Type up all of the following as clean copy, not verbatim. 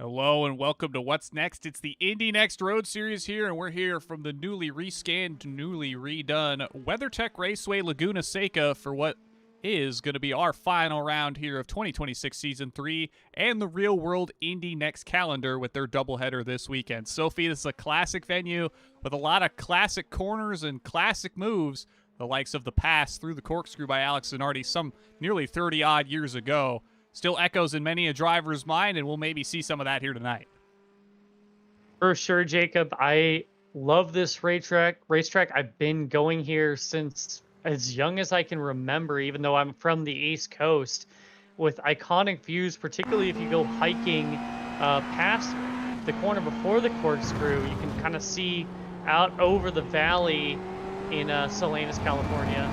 Hello and welcome to What's Next. It's the Indy NXT Road Series here, and we're here from the newly rescanned, newly redone WeatherTech Raceway Laguna SECA for what is going to be our final round here of 2026 Season 3 and the Real World Indy NXT calendar with their doubleheader this weekend. Sophie, this is a classic venue with a lot of classic corners and classic moves, the likes of the pass through the corkscrew by Alex Zanardi some nearly 30-odd years ago. Still echoes in many a driver's mind, and we'll maybe see some of that here tonight. For sure, Jacob. I love this racetrack. I've been going here since as young as I can remember, even though I'm from the East Coast, with iconic views, particularly if you go hiking past the corner before the corkscrew. You can kind of see out over the valley in Salinas, California.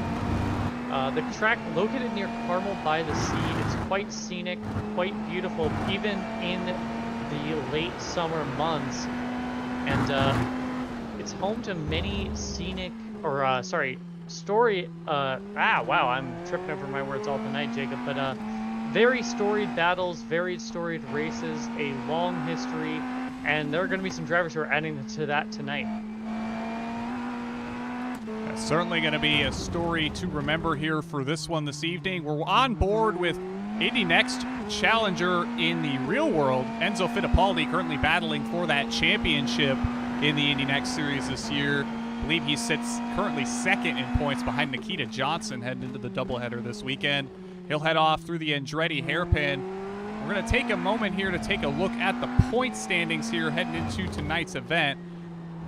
The track located near Carmel by the Sea. It's quite scenic, quite beautiful, even in the late summer months. And it's home to many scenic, wow, I'm tripping over my words all tonight, Jacob. But very storied battles, very storied races, a long history, and there are going to be some drivers who are adding to that tonight. Certainly going to be a story to remember here for this one this evening. We're on board with Indy NXT challenger in the real world, Enzo Fittipaldi, currently battling for that championship in the Indy NXT Series this year. I believe he sits currently second in points behind Nikita Johnson heading into the doubleheader this weekend. He'll head off through the Andretti hairpin. We're going to take a moment here to take a look at the point standings here heading into tonight's event.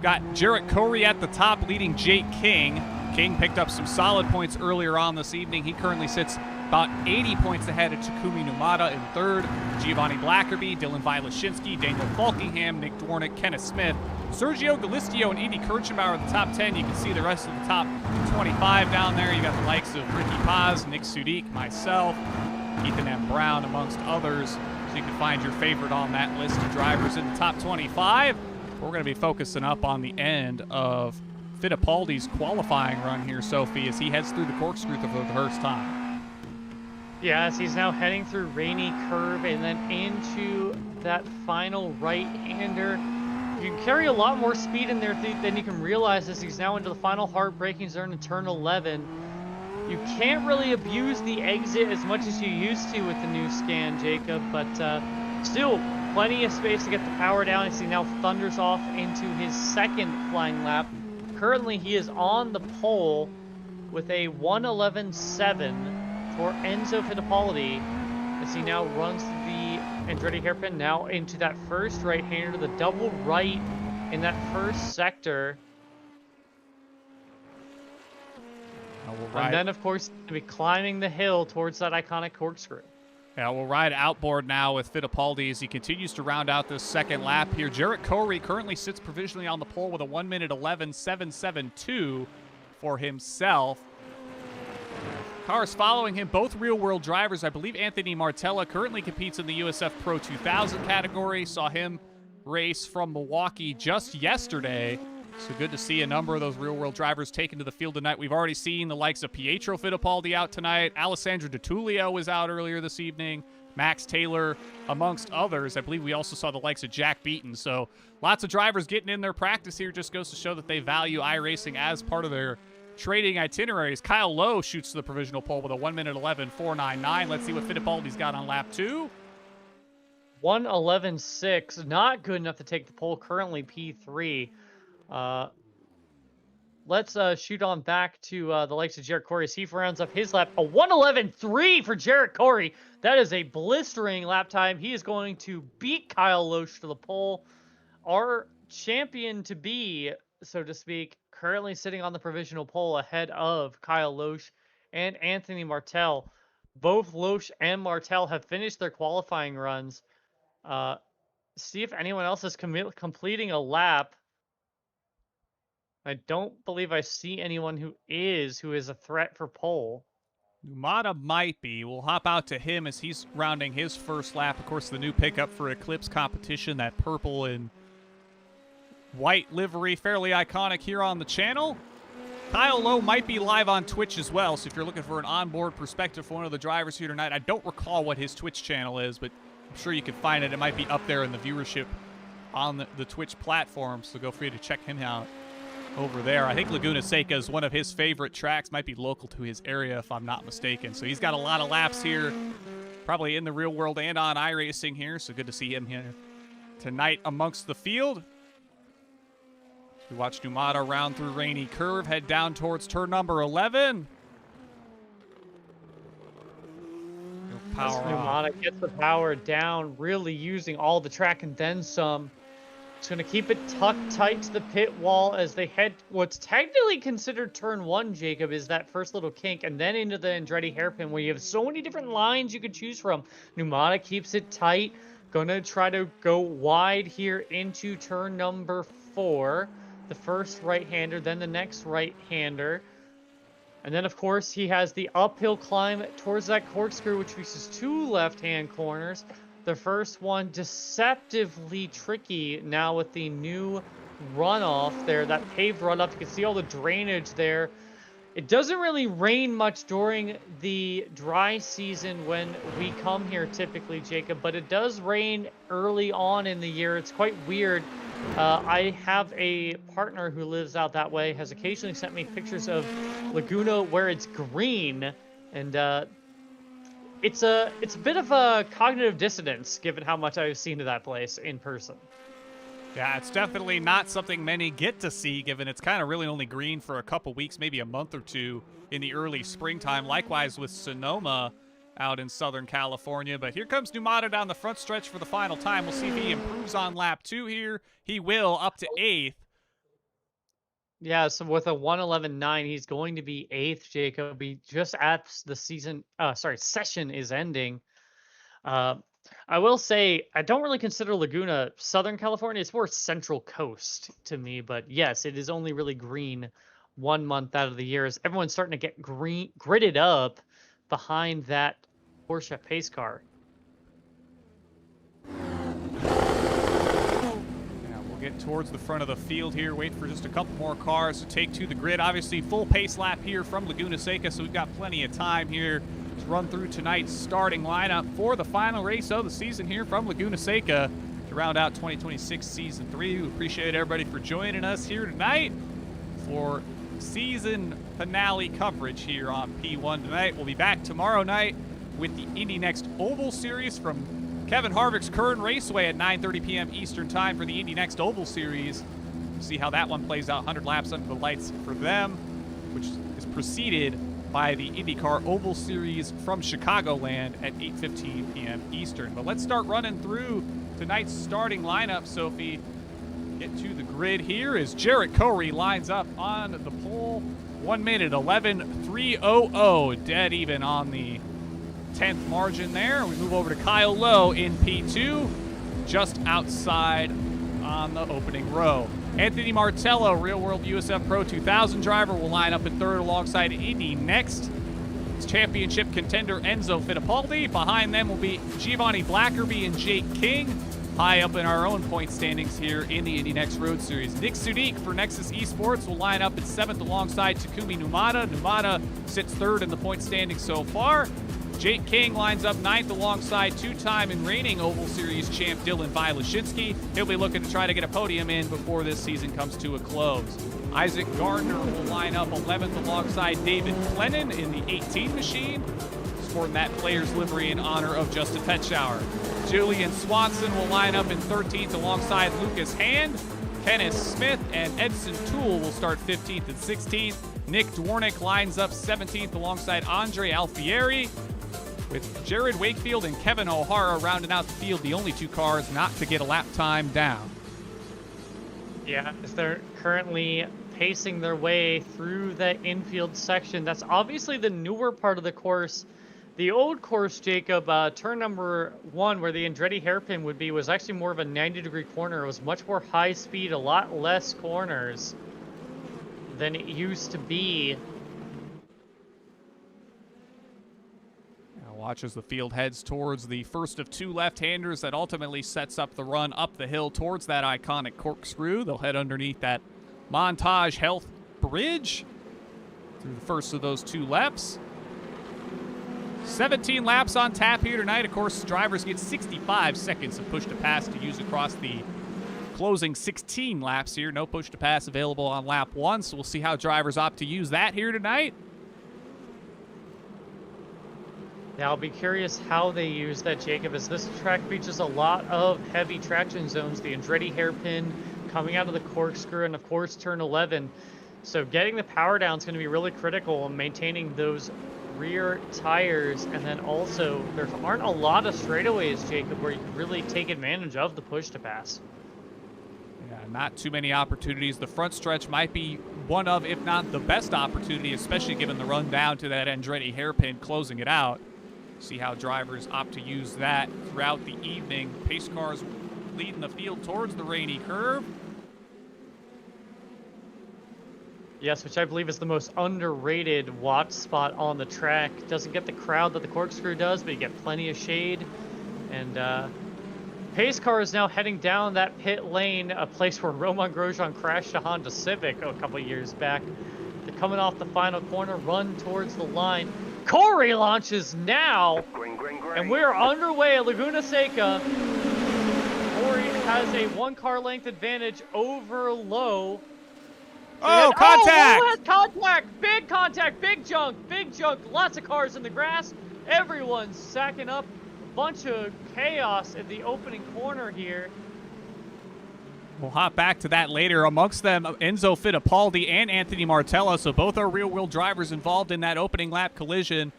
Got Jarrett Corey at the top, leading Jake King. King picked up some solid points earlier on this evening. He currently sits about 80 points ahead of Takumi Numata in third. Giovanni Blackerby, Dylan Vilashinsky, Daniel Falkingham, Nick Dwarnick, Kenneth Smith, Sergio Galistio, and Andy Kirchenbauer in the top 10. You can see the rest of the top 25 down there. You got the likes of Ricky Paz, Nick Sudik, myself, Ethan M. Brown, amongst others. So you can find your favorite on that list of drivers in the top 25. We're going to be focusing up on the end of Fittipaldi's qualifying run here, Sophie, as he heads through the corkscrew for the first time. Yes, he's now heading through Rainy Curve and then into that final right-hander. You can carry a lot more speed in there than you can realize as he's now into the final hard braking zone in turn 11. You can't really abuse the exit as much as you used to with the new scan, Jacob, but still plenty of space to get the power down as he now thunders off into his second flying lap. Currently, he is on the pole with a 1:11.7 for Enzo Fittipaldi as he now runs the Andretti hairpin now into that first right-hander, the double right in that first sector. And then, of course, to be climbing the hill towards that iconic corkscrew. Yeah, we'll ride outboard now with Fittipaldi as he continues to round out this second lap here. Jarrett Corey currently sits provisionally on the pole with a 1:11.772 for himself. Cars following him, both real-world drivers. I believe Anthony Martella currently competes in the USF Pro 2000 category. Saw him race from Milwaukee just yesterday. So good to see a number of those real-world drivers taken to the field tonight. We've already seen the likes of Pietro Fittipaldi out tonight. Alessandro Di Tullio was out earlier this evening. Max Taylor, amongst others. I believe we also saw the likes of Jack Beaton. So lots of drivers getting in their practice here. Just goes to show that they value iRacing as part of their trading itineraries. Kyle Lowe shoots to the provisional pole with a 1:11.499. Let's see what Fittipaldi's got on lap 2. 1:11.6, not good enough to take the pole. Currently P3. Let's shoot on back to the likes of Jarrett Corey as he rounds up his lap. A 1:11.3 for Jarrett Corey. That is a blistering lap time. He is going to beat Kyle Loesch to the pole. Our champion to be, so to speak, currently sitting on the provisional pole ahead of Kyle Loesch and Anthony Martell. Both Loesch and Martell have finished their qualifying runs. See if anyone else is completing a lap. I don't believe I see anyone who is a threat for pole. Numata might be. We'll hop out to him as he's rounding his first lap. Of course, the new pickup for Eclipse competition, that purple and white livery, fairly iconic here on the channel. Kyle Lowe might be live on Twitch as well, so if you're looking for an onboard perspective for one of the drivers here tonight, I don't recall what his Twitch channel is, but I'm sure you can find it. It might be up there in the viewership on the Twitch platform, so go free to check him out over there. I think Laguna Seca is one of his favorite tracks, might be local to his area if I'm not mistaken. So he's got a lot of laps here, probably in the real world and on iRacing here, so good to see him here tonight amongst the field. We watch Numata round through Rainy Curve, head down towards turn number 11. Power Numata gets the power down, really using all the track and then some. It's going to keep it tucked tight to the pit wall as they head what's technically considered turn 1, Jacob, is that first little kink, and then into the Andretti hairpin where you have so many different lines you could choose from. Numata keeps it tight, going to try to go wide here into turn number 4. The first right-hander, then the next right-hander. And then, of course, he has the uphill climb towards that corkscrew, which faces 2 left-hand corners. The first one deceptively tricky now with the new runoff there, that paved runoff. You can see all the drainage there. It doesn't really rain much during the dry season when we come here typically, Jacob, but it does rain early on in the year. It's quite weird. I have a partner who lives out that way, has occasionally sent me pictures of Laguna where it's green, and it's a bit of a cognitive dissonance given how much I've seen of that place in person. Yeah, it's definitely not something many get to see, given it's kind of really only green for a couple weeks, maybe a month or two in the early springtime. Likewise with Sonoma out in Southern California. But here comes Numata down the front stretch for the final time. We'll see if he improves on lap 2 here. He will, up to 8th. Yeah, so with a 1:11.9, he's going to be 8th, Jacob. He just at the session is ending. I will say, I don't really consider Laguna Southern California. It's more Central Coast to me. But yes, it is only really green 1 month out of the year as everyone's starting to get gridded up behind that Porsche pace car. Get towards the front of the field here, wait for just a couple more cars to take to the grid. Obviously full pace lap here from Laguna Seca, so we've got plenty of time here to run through tonight's starting lineup for the final race of the season here from Laguna Seca to round out 2026 Season 3. We appreciate everybody for joining us here tonight for season finale coverage here on P1 tonight. We'll be back tomorrow night with the Indy NXT Oval Series from Kevin Harvick's Kern Raceway at 9:30 p.m. Eastern Time for the Indy NXT Oval Series. See how that one plays out. 100 laps under the lights for them, which is preceded by the IndyCar Oval Series from Chicagoland at 8:15 p.m. Eastern. But let's start running through tonight's starting lineup, Sophie. Get to the grid here as Jarrett Corey lines up on the pole. 1 minute 11.300, dead even on the 10th margin there. We move over to Kyle Lowe in P2, just outside on the opening row. Anthony Martello, Real World USF Pro 2000 driver, will line up in 3rd alongside Indy NXT championship contender Enzo Fittipaldi. Behind them will be Giovanni Blackerby and Jake King. High up in our own point standings here in the Indy NXT Road Series. Nick Sudik for Nexus Esports will line up in 7th alongside Takumi Numata. Numata sits 3rd in the point standings so far. Jake King lines up 9th alongside 2-time and reigning Oval Series champ Dylan Vilashinsky. He'll be looking to try to get a podium in before this season comes to a close. Isaac Gardner will line up 11th alongside David Clennon in the 18 machine, sporting that player's livery in honor of Justin Petschauer. Julian Swanson will line up in 13th alongside Lucas Hand. Kenneth Smith and Edson Toole will start 15th and 16th. Nick Dwornik lines up 17th alongside Andre Alfieri, with Jared Wakefield and Kevin O'Hara rounding out the field, the only 2 cars not to get a lap time down. Yeah, as they're currently pacing their way through the infield section. That's obviously the newer part of the course. The old course, Jacob, turn number 1, where the Andretti hairpin would be, was actually more of a 90-degree corner. It was much more high speed, a lot less corners than it used to be. Watch as the field heads towards the first of 2 left-handers that ultimately sets up the run up the hill towards that iconic corkscrew. They'll head underneath that Montage Health Bridge through the first of those 2 laps. 17 laps on tap here tonight. Of course, drivers get 65 seconds of push to pass to use across the closing 16 laps here. No push to pass available on lap 1, so we'll see how drivers opt to use that here tonight. Now, I'll be curious how they use that, Jacob, as this track features a lot of heavy traction zones. The Andretti hairpin coming out of the corkscrew, and of course, turn 11. So getting the power down is going to be really critical in maintaining those rear tires. And then also, there aren't a lot of straightaways, Jacob, where you can really take advantage of the push to pass. Yeah, not too many opportunities. The front stretch might be one of, if not the best opportunity, especially given the run down to that Andretti hairpin closing it out. See how drivers opt to use that throughout the evening. Pace cars leading the field towards the rainy curve. Yes, which I believe is the most underrated watch spot on the track. Doesn't get the crowd that the corkscrew does, but you get plenty of shade. And pace car is now heading down that pit lane, a place where Romain Grosjean crashed a Honda Civic a couple years back. They're coming off the final corner, run towards the line. Corey launches now, and we're underway at Laguna Seca. Corey has a 1-car length advantage over Lowe. Oh, contact! Oh, Lowe has contact! Big junk, lots of cars in the grass. Everyone's sacking up. A bunch of chaos in the opening corner here. We'll hop back to that later. Amongst them, Enzo Fittipaldi and Anthony Martella, so both are rear-wheel drivers involved in that opening lap collision.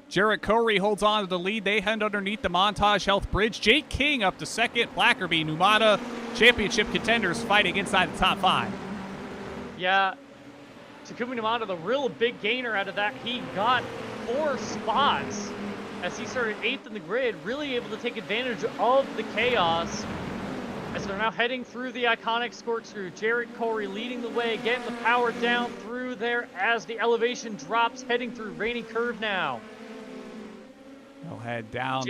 Jarrett Corey holds on to the lead. They head underneath the Montage Health Bridge. Jake King up to second. Blackerby, Numata, championship contenders fighting inside the top 5. Yeah, Takumi Numata, the real big gainer out of that. He got 4 spots as he started 8th in the grid, really able to take advantage of the chaos. As they're now heading through the iconic corkscrew, Jarrett Corey leading the way, getting the power down through there as the elevation drops, heading through rainy curve now. They'll head down.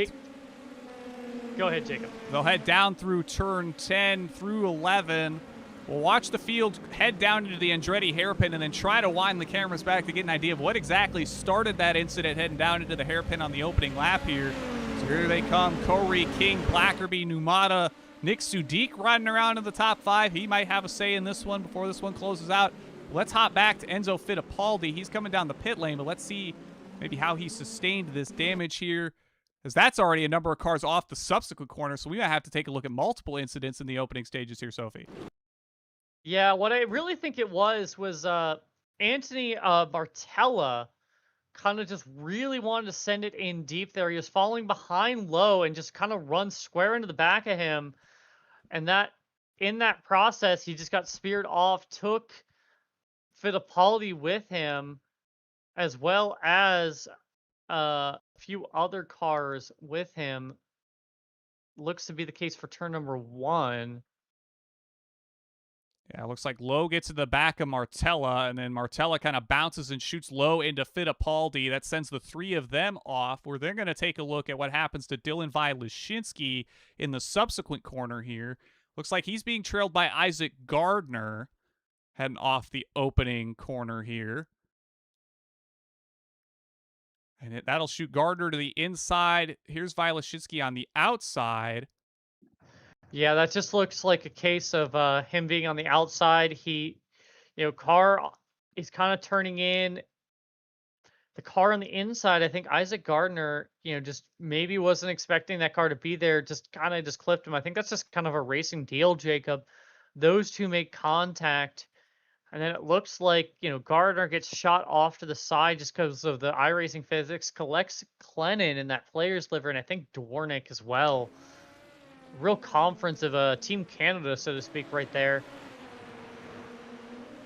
Go ahead, Jacob. They'll head down through turn 10 through 11. We'll watch the field head down into the Andretti hairpin and then try to wind the cameras back to get an idea of what exactly started that incident heading down into the hairpin on the opening lap here. So here they come, Corey, King, Blackerby, Numata, Nick Sudik riding around in the top 5. He might have a say in this one before this one closes out. Let's hop back to Enzo Fittipaldi. He's coming down the pit lane, but let's see maybe how he sustained this damage here, because that's already a number of cars off the subsequent corner, so we might have to take a look at multiple incidents in the opening stages here, Sophie. Yeah, what I really think it was Anthony Martella kind of just really wanted to send it in deep there. He was falling behind Lowe and just kind of run square into the back of him. And that in that process, he just got speared off, took Fittipaldi with him, as well as a few other cars with him. Looks to be the case for turn number 1. Yeah, it looks like Lowe gets to the back of Martella, and then Martella kind of bounces and shoots Lowe into Fittipaldi. That sends the 3 of them off, where they're going to take a look at what happens to Dylan Vylashinsky in the subsequent corner here. Looks like he's being trailed by Isaac Gardner, heading off the opening corner here. And that'll shoot Gardner to the inside. Here's Vylashinsky on the outside. Yeah, that just looks like a case of him being on the outside. Car is kind of turning in. The car on the inside, I think Isaac Gardner, just maybe wasn't expecting that car to be there. Just kind of just clipped him. I think that's just kind of a racing deal, Jacob. Those two make contact. And then it looks like, Gardner gets shot off to the side just because of the iRacing physics. Collects Clennon in that player's liver, and I think Dornick as well. Real conference of Team Canada, so to speak, right there.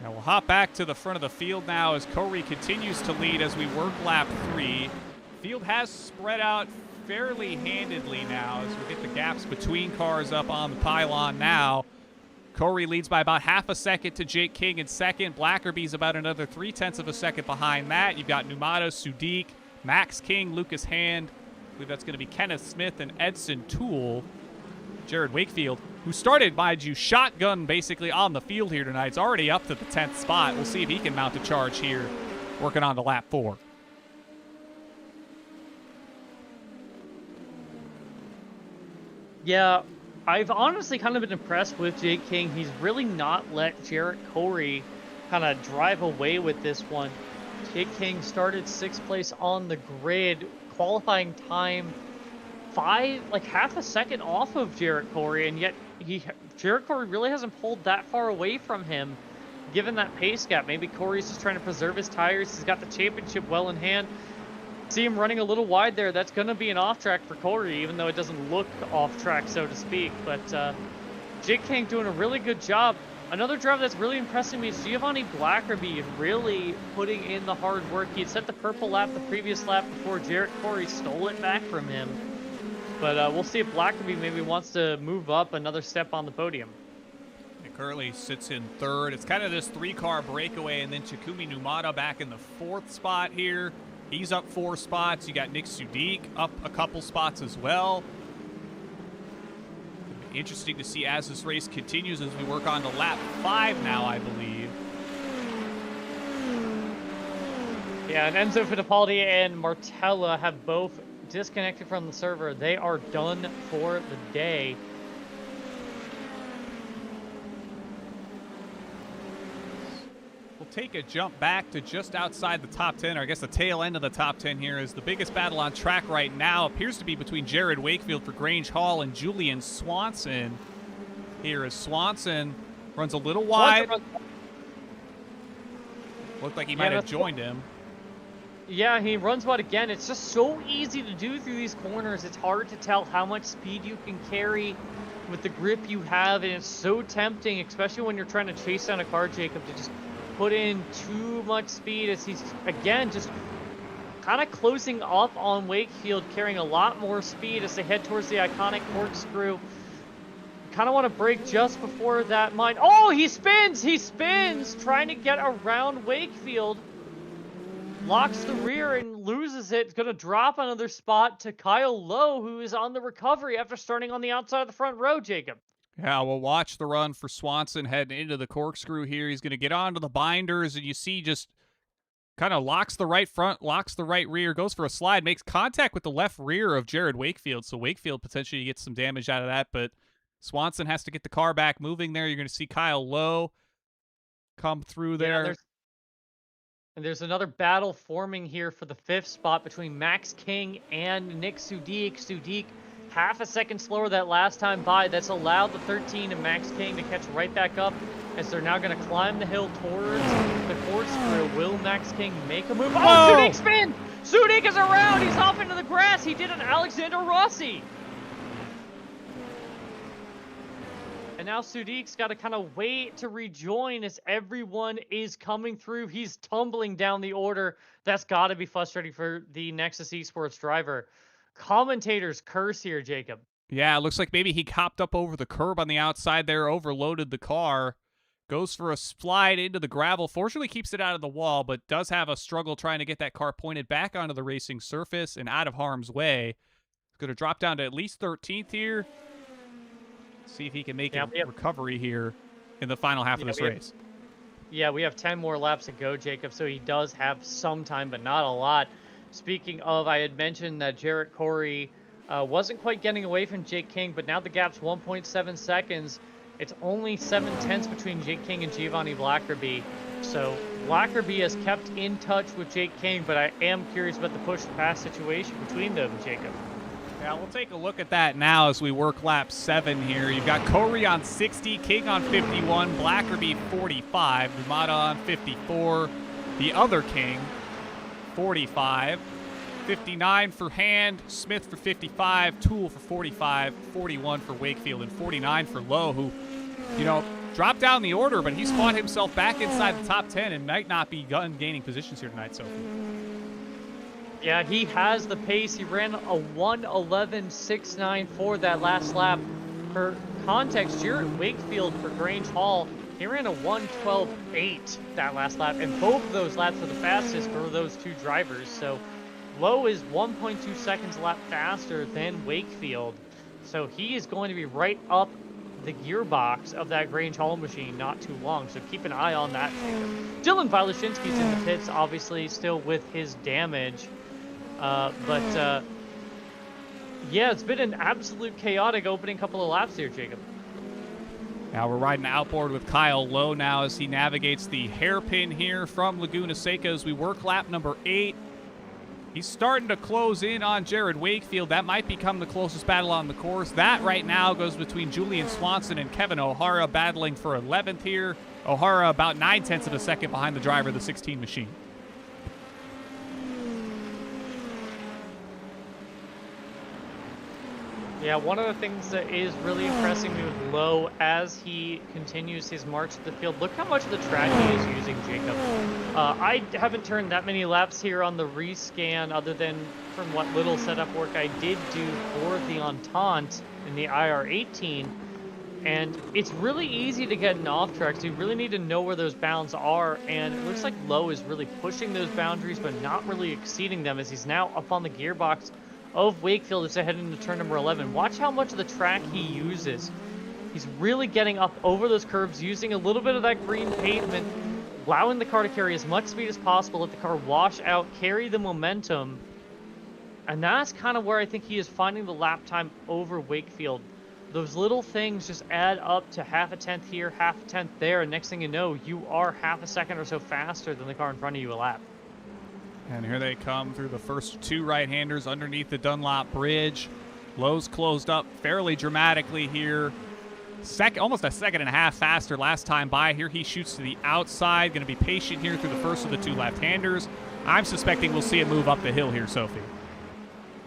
Now we'll hop back to the front of the field now as Corey continues to lead as we work lap 3. Field has spread out fairly handedly now as we get the gaps between cars up on the pylon now. Corey leads by about half a second to Jake King in second. Blackerby's about another 0.3 of a second behind that. You've got Numata, Sudik, Max King, Lucas Hand. I believe that's going to be Kenneth Smith and Edson Toole. Jared Wakefield, who started, mind you, shotgun basically on the field here tonight. It's already up to the 10th spot. We'll see if he can mount a charge here, working on to lap 4. Yeah, I've honestly kind of been impressed with Jake King. He's really not let Jarrett Corey kind of drive away with this one. Jake King started 6th place on the grid, qualifying time like half a second off of Jarrett Corey, and yet Jarrett Corey really hasn't pulled that far away from him, given that pace gap. Maybe Corey's just trying to preserve his tires. He's got the championship well in hand. See him running a little wide there. That's going to be an off track for Corey, even though it doesn't look off track, so to speak. But Jake King doing a really good job. Another driver that's really impressing me is Giovanni Blackerby, really putting in the hard work. He had set the purple lap the previous lap before Jarrett Corey stole it back from him. But we'll see if Blackerby maybe wants to move up another step on the podium. It currently sits in 3rd. It's kind of this 3-car breakaway, and then Takumi Numata back in the 4th spot here. He's up 4 spots. You got Nick Sudik up a couple spots as well. Interesting to see as this race continues as we work on to lap 5 now, I believe. Yeah, and Enzo Fittipaldi and Martella have both disconnected from the server. They are done for the day. We'll take a jump back to just outside the top 10, or I guess the tail end of the top 10 here, is the biggest battle on track right now appears to be between Jared Wakefield for Grange Hall and Julian Swanson. Here as Swanson runs a little wide. Looked like he might have joined him. Yeah, he runs wide again. It's just so easy to do through these corners. It's hard to tell how much speed you can carry with the grip you have, and it's so tempting, especially when you're trying to chase down a car, Jacob, to just put in too much speed as he's, again, just kind of closing up on Wakefield, carrying a lot more speed as they head towards the iconic corkscrew. Kind of want to brake just before that mine. Oh, he spins! He spins! Trying to get around Wakefield. Locks the rear and loses it. It's going to drop another spot to Kyle Lowe, who is on the recovery after starting on the outside of the front row, Jacob. Yeah, we'll watch the run for Swanson heading into the corkscrew here. He's going to get onto the binders, and you see just kind of locks the right front, locks the right rear, goes for a slide, makes contact with the left rear of Jared Wakefield, so Wakefield potentially gets some damage out of that, but Swanson has to get the car back moving there. You're going to see Kyle Lowe come through there. Yeah, there's another battle forming here for the 5th spot between Max King and Nick Sudik. Sudik half a second slower that last time by. That's allowed the 13 and Max King to catch right back up as they're now going to climb the hill towards the corkscrew. Will Max King make a move? Oh, Sudik spin! Sudik is around! He's off into the grass! He did an Alexander Rossi! And now Sudik's got to kind of wait to rejoin as everyone is coming through. He's tumbling down the order. That's got to be frustrating for the Nexus Esports driver. Commentators curse here, Jacob. Yeah, it looks like maybe he hopped up over the curb on the outside there, overloaded the car, goes for a slide into the gravel. Fortunately, keeps it out of the wall, but does have a struggle trying to get that car pointed back onto the racing surface and out of harm's way. He's going to drop down to at least 13th here. See if he can make a recovery here in the final half of this race. We have 10 more laps to go, Jacob, so he does have some time, but not a lot. Speaking of, I had mentioned that Jarrett Corey wasn't quite getting away from Jake King, but now the gap's 1.7 seconds. It's only 7/10 between Jake King and Giovanni Blackerby. So Blackerby has kept in touch with Jake King, but I am curious about the push-pass situation between them, Jacob. Yeah, we'll take a look at that now as we work lap 7 here. You've got Corey on 60, King on 51, Blackerby 45, Numata on 54, the other King 45, 59 for Hand, Smith for 55, Toole for 45, 41 for Wakefield, and 49 for Lowe, who, you know, dropped down the order, but he's fought himself back inside the top 10 and might not be gaining positions here tonight, Sophie. Yeah, he has the pace. He ran a 1:11.69 for that last lap. For context, Jarrett Wakefield for Grange Hall, he ran a 1:12.8 that last lap, and both of those laps were the fastest for those two drivers. So Lowe is 1.2 seconds a lap faster than Wakefield. So he is going to be right up the gearbox of that Grange Hall machine not too long. So keep an eye on that. Dylan Vilashinsky's in the pits, obviously, still with his damage. But Yeah, it's been an absolute chaotic opening couple of laps here, Jacob. Now we're riding outboard with Kyle Lowe now as he navigates the hairpin here from Laguna Seca as we work lap number 8. He's starting to close in on Jared Wakefield. That might become the closest battle on the course. That right now goes between Julian Swanson and Kevin O'Hara, battling for 11th here. O'Hara about 9/10 of a second behind the driver of the 16 machine. Yeah, one of the things that is really impressing me with Lowe as he continues his march to the field, look how much of the track he is using, Jacob. I haven't turned that many laps here on the rescan other than from what little setup work I did do for the Entente in the IR-18. And it's really easy to get an off track, so you really need to know where those bounds are. And it looks like Lowe is really pushing those boundaries, but not really exceeding them as he's now up on the gearbox of Wakefield as they head into turn number 11. Watch how much of the track he uses. He's really getting up over those curves, using a little bit of that green pavement, allowing the car to carry as much speed as possible, let the car wash out, carry the momentum. And that's kind of where I think he is finding the lap time over Wakefield. Those little things just add up to half a tenth here, half a tenth there, and next thing you know, you are half a second or so faster than the car in front of you a lap. And here they come through the first two right-handers underneath the Dunlop Bridge. Lowe's closed up fairly dramatically here. Almost a second and a half faster last time by. Here he shoots to the outside. Going to be patient here through the first of the two left-handers. I'm suspecting we'll see it move up the hill here, Sophie.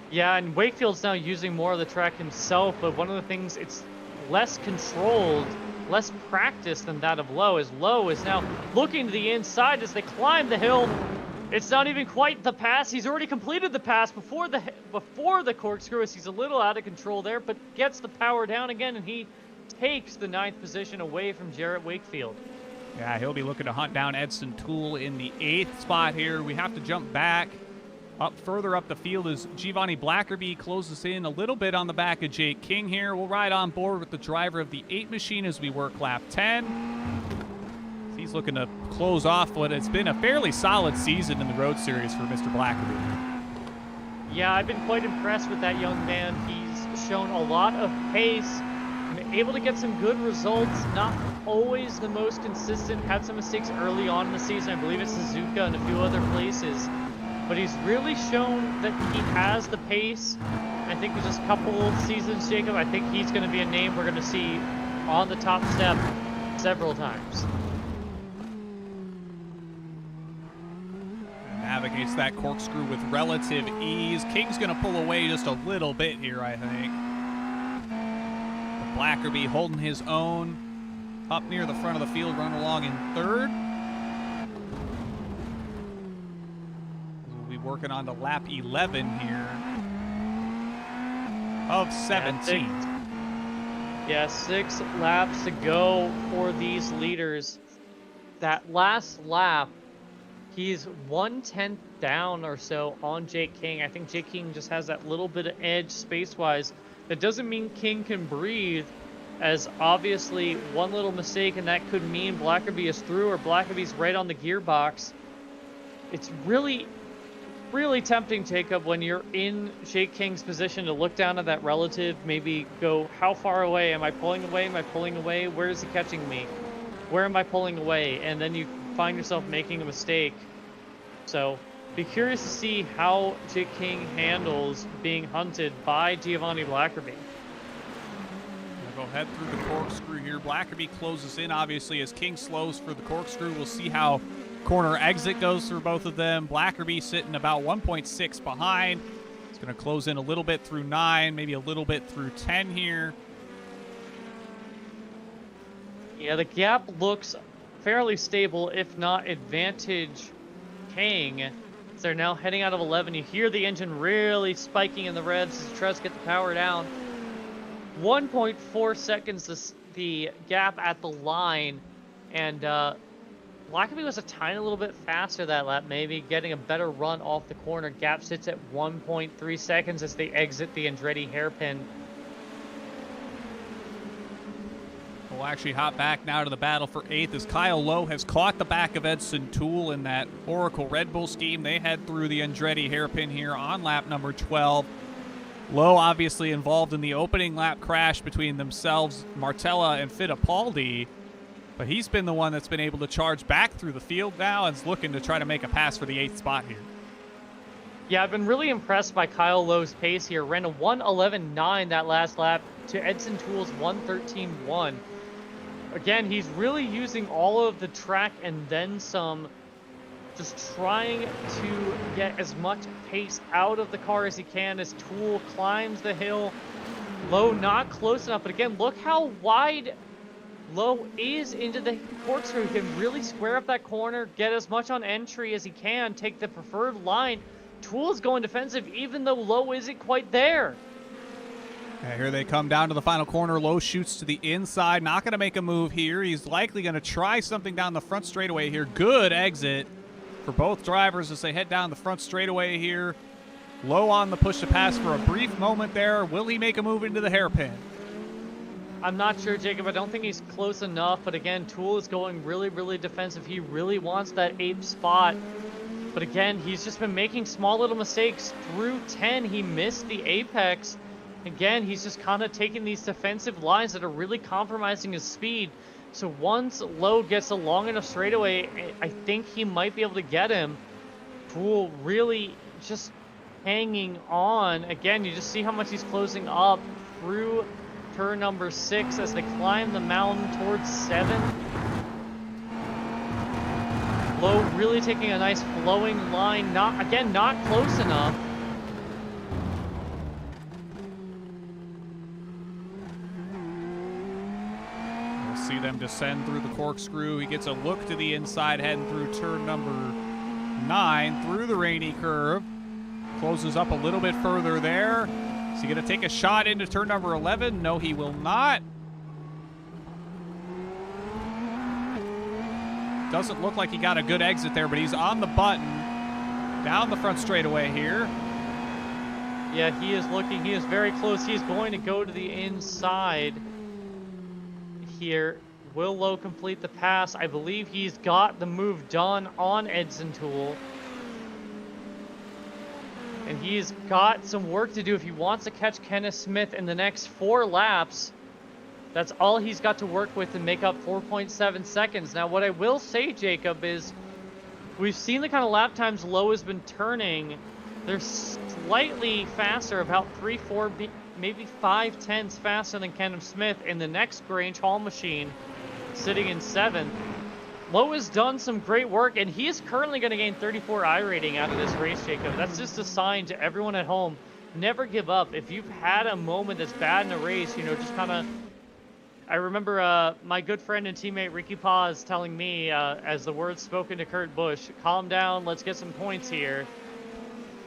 Yeah, and Wakefield's now using more of the track himself, but one of the things, it's less controlled, less practiced than that of Lowe, as Lowe is now looking to the inside as they climb the hill. It's not even quite the pass. He's already completed the pass before the corkscrew, as he's a little out of control there, but gets the power down again, and he takes the 9th position away from Jarrett Wakefield. Yeah, he'll be looking to hunt down Edson Toole in the 8th spot here. We have to jump back up further up the field as Giovanni Blackerby closes in a little bit on the back of Jake King here. We'll ride on board with the driver of the 8 machine as we work lap 10. He's looking to close off what has been a fairly solid season in the Road Series for Mr. Blackerby. Yeah, I've been quite impressed with that young man. He's shown a lot of pace, able to get some good results, not always the most consistent, had some mistakes early on in the season. I believe it's Suzuka and a few other places. But he's really shown that he has the pace. I think with just a couple seasons, Jacob, I think he's going to be a name we're going to see on the top step several times. Navigates that corkscrew with relative ease. King's going to pull away just a little bit here, I think. But Blackerby holding his own up near the front of the field, running along in 3rd. We'll be working on to lap 11 here of 17. Yeah, 6 laps to go for these leaders. That last lap, he's 1/10 down or so on Jake King. I think Jake King just has that little bit of edge space-wise. That doesn't mean King can breathe, as obviously one little mistake and that could mean Blackerby is through or Blackerby's right on the gearbox. It's really, really tempting, Jacob, when you're in Jake King's position to look down at that relative, maybe go, how far away? Am I pulling away? Am I pulling away? Where is he catching me? Where am I pulling away? And then you find yourself making a mistake. So be curious to see how Jake King handles being hunted by Giovanni Blackerby. We'll go head through the corkscrew here. Blackerby closes in, obviously, as King slows for the corkscrew. We'll see how corner exit goes for both of them. Blackerby sitting about 1.6 behind. It's going to close in a little bit through 9, maybe a little bit through 10 here. Yeah, the gap looks fairly stable, if not advantage King. So they're now heading out of 11. You hear the engine really spiking in the revs as he tries to get the power down. 1.4 seconds the gap at the line, and Blackerby was a tiny little bit faster that lap, maybe getting a better run off the corner. Gap sits at 1.3 seconds as they exit the Andretti hairpin. We'll actually hop back now to the battle for 8th as Kyle Lowe has caught the back of Edson Toole in that Oracle Red Bull scheme. They head through the Andretti hairpin here on lap number 12. Lowe obviously involved in the opening lap crash between themselves, Martella and Fittipaldi, but he's been the one that's been able to charge back through the field now and is looking to try to make a pass for the 8th spot here. Yeah, I've been really impressed by Kyle Lowe's pace here. Ran a 1:11.9 that last lap to Edson Toole's 1:13.1. Again, he's really using all of the track and then some, just trying to get as much pace out of the car as he can as Toole climbs the hill. Lowe not close enough, but again, look how wide Lowe is into the corkscrew. He can really square up that corner, get as much on entry as he can, take the preferred line. Toole's going defensive even though Lowe isn't quite there. Okay, here they come down to the final corner. Lowe shoots to the inside, not going to make a move here. He's likely going to try something down the front straightaway here. Good exit for both drivers as they head down the front straightaway here. Lowe on the push to pass for a brief moment there. Will he make a move into the hairpin? I'm not sure, Jacob. I don't think he's close enough, but again, Toole is going really, really defensive. He really wants that 8th spot. But again, he's just been making small little mistakes. Through 10, he missed the apex. Again, he's just kind of taking these defensive lines that are really compromising his speed. So once Lowe gets a long enough straightaway, I think he might be able to get him. Toole really just hanging on. Again, you just see how much he's closing up through turn number 6 as they climb the mountain towards 7. Lowe really taking a nice flowing line, not close enough. We'll see them descend through the corkscrew. He gets a look to the inside, heading through turn number 9, through the rainy curve. Closes up a little bit further there. Is he going to take a shot into turn number 11? No, he will not. Doesn't look like he got a good exit there, but he's on the button down the front straightaway here. Yeah, he is looking. He is very close. He's going to go to the inside here. Will Lowe complete the pass? I believe he's got the move done on Edson Toole. And he's got some work to do if he wants to catch Kenneth Smith in the next 4 laps. That's all he's got to work with to make up 4.7 seconds. Now, what I will say, Jacob, is we've seen the kind of lap times Lowe has been turning. They're slightly faster, about 3, 4, maybe 5 tenths faster than Kenneth Smith in the next Grange Hall machine, sitting in 7th. Lowe has done some great work, and he is currently going to gain 34 iRating out of this race, Jacob. That's just a sign to everyone at home. Never give up. If you've had a moment that's bad in a race, you know, just kind of... I remember my good friend and teammate Ricky Paz telling me, as the words spoken to Kurt Busch, calm down, let's get some points here.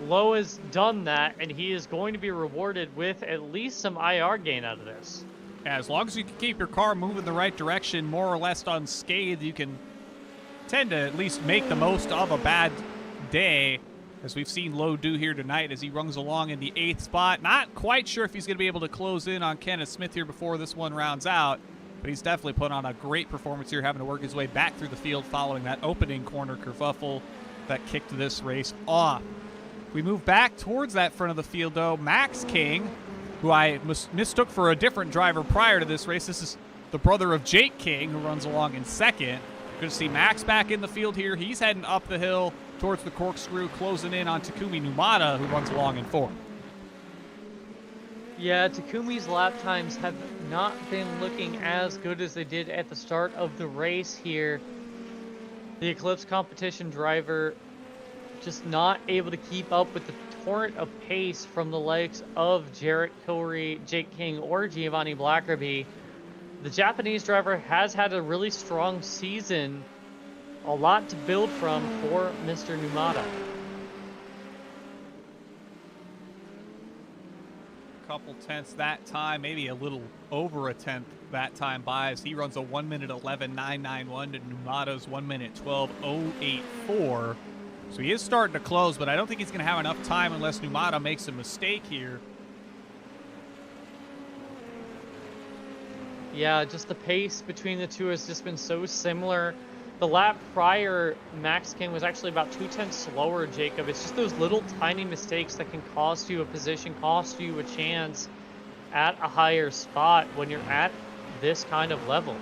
Lowe has done that, and he is going to be rewarded with at least some IR gain out of this. As long as you can keep your car moving the right direction, more or less unscathed, you can tend to at least make the most of a bad day, as we've seen Lowe do here tonight as he runs along in the 8th spot. Not quite sure if he's going to be able to close in on Kenneth Smith here before this one rounds out, but he's definitely put on a great performance here, having to work his way back through the field following that opening corner kerfuffle that kicked this race off. We move back towards that front of the field, though. Max King, who I mistook for a different driver prior to this race. This is the brother of Jake King, who runs along in 2nd. Good to see Max back in the field here. He's heading up the hill towards the corkscrew, closing in on Takumi Numata, who runs along in 4th. Yeah, Takumi's lap times have not been looking as good as they did at the start of the race here. The Eclipse competition driver just not able to keep up with the torrent of pace from the likes of Jarrett Corey, Jake King, or Giovanni Blackerby. The Japanese driver has had a really strong season. A lot to build from for Mr. Numata. Couple tenths that time, maybe a little over a tenth that time by, as he runs a 1:11.991 to Numata's 1:12.084. So he is starting to close, but I don't think he's going to have enough time unless Numata makes a mistake here. Yeah, just the pace between the two has just been so similar. The lap prior, Max King was actually about 2/10 slower, Jacob. It's just those little tiny mistakes that can cost you a position, cost you a chance at a higher spot when you're at this kind of level.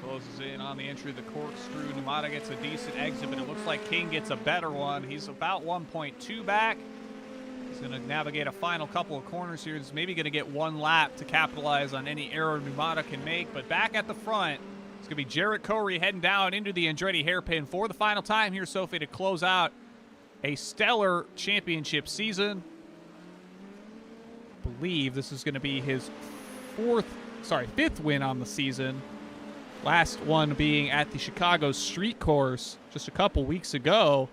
Closes in on the entry of the corkscrew. Numata gets a decent exit, but it looks like King gets a better one. He's about 1.2 back. He's going to navigate a final couple of corners here. He's maybe going to get one lap to capitalize on any error Numata can make. But back at the front, it's going to be Jarrett Corey heading down into the Andretti hairpin for the final time here, Sophie, to close out a stellar championship season. I believe this is going to be his fifth win on the season. Last one being at the Chicago Street Course just a couple weeks ago.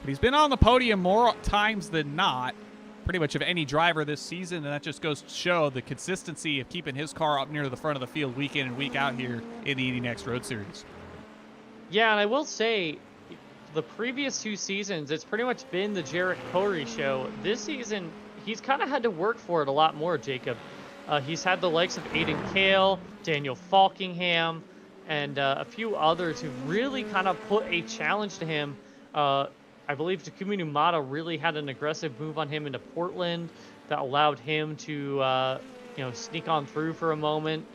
But he's been on the podium more times than not, pretty much of any driver this season, and that just goes to show the consistency of keeping his car up near the front of the field week in and week out here in the Indy NXT Road Series. Yeah, and I will say, the previous 2 seasons, it's pretty much been the Jarrett Corey show. This season, he's kind of had to work for it a lot more, Jacob. He's had the likes of Aiden Kale, Daniel Falkingham, and a few others who really kind of put a challenge to him. I believe Takumi Numata really had an aggressive move on him into Portland that allowed him to, sneak on through for a moment.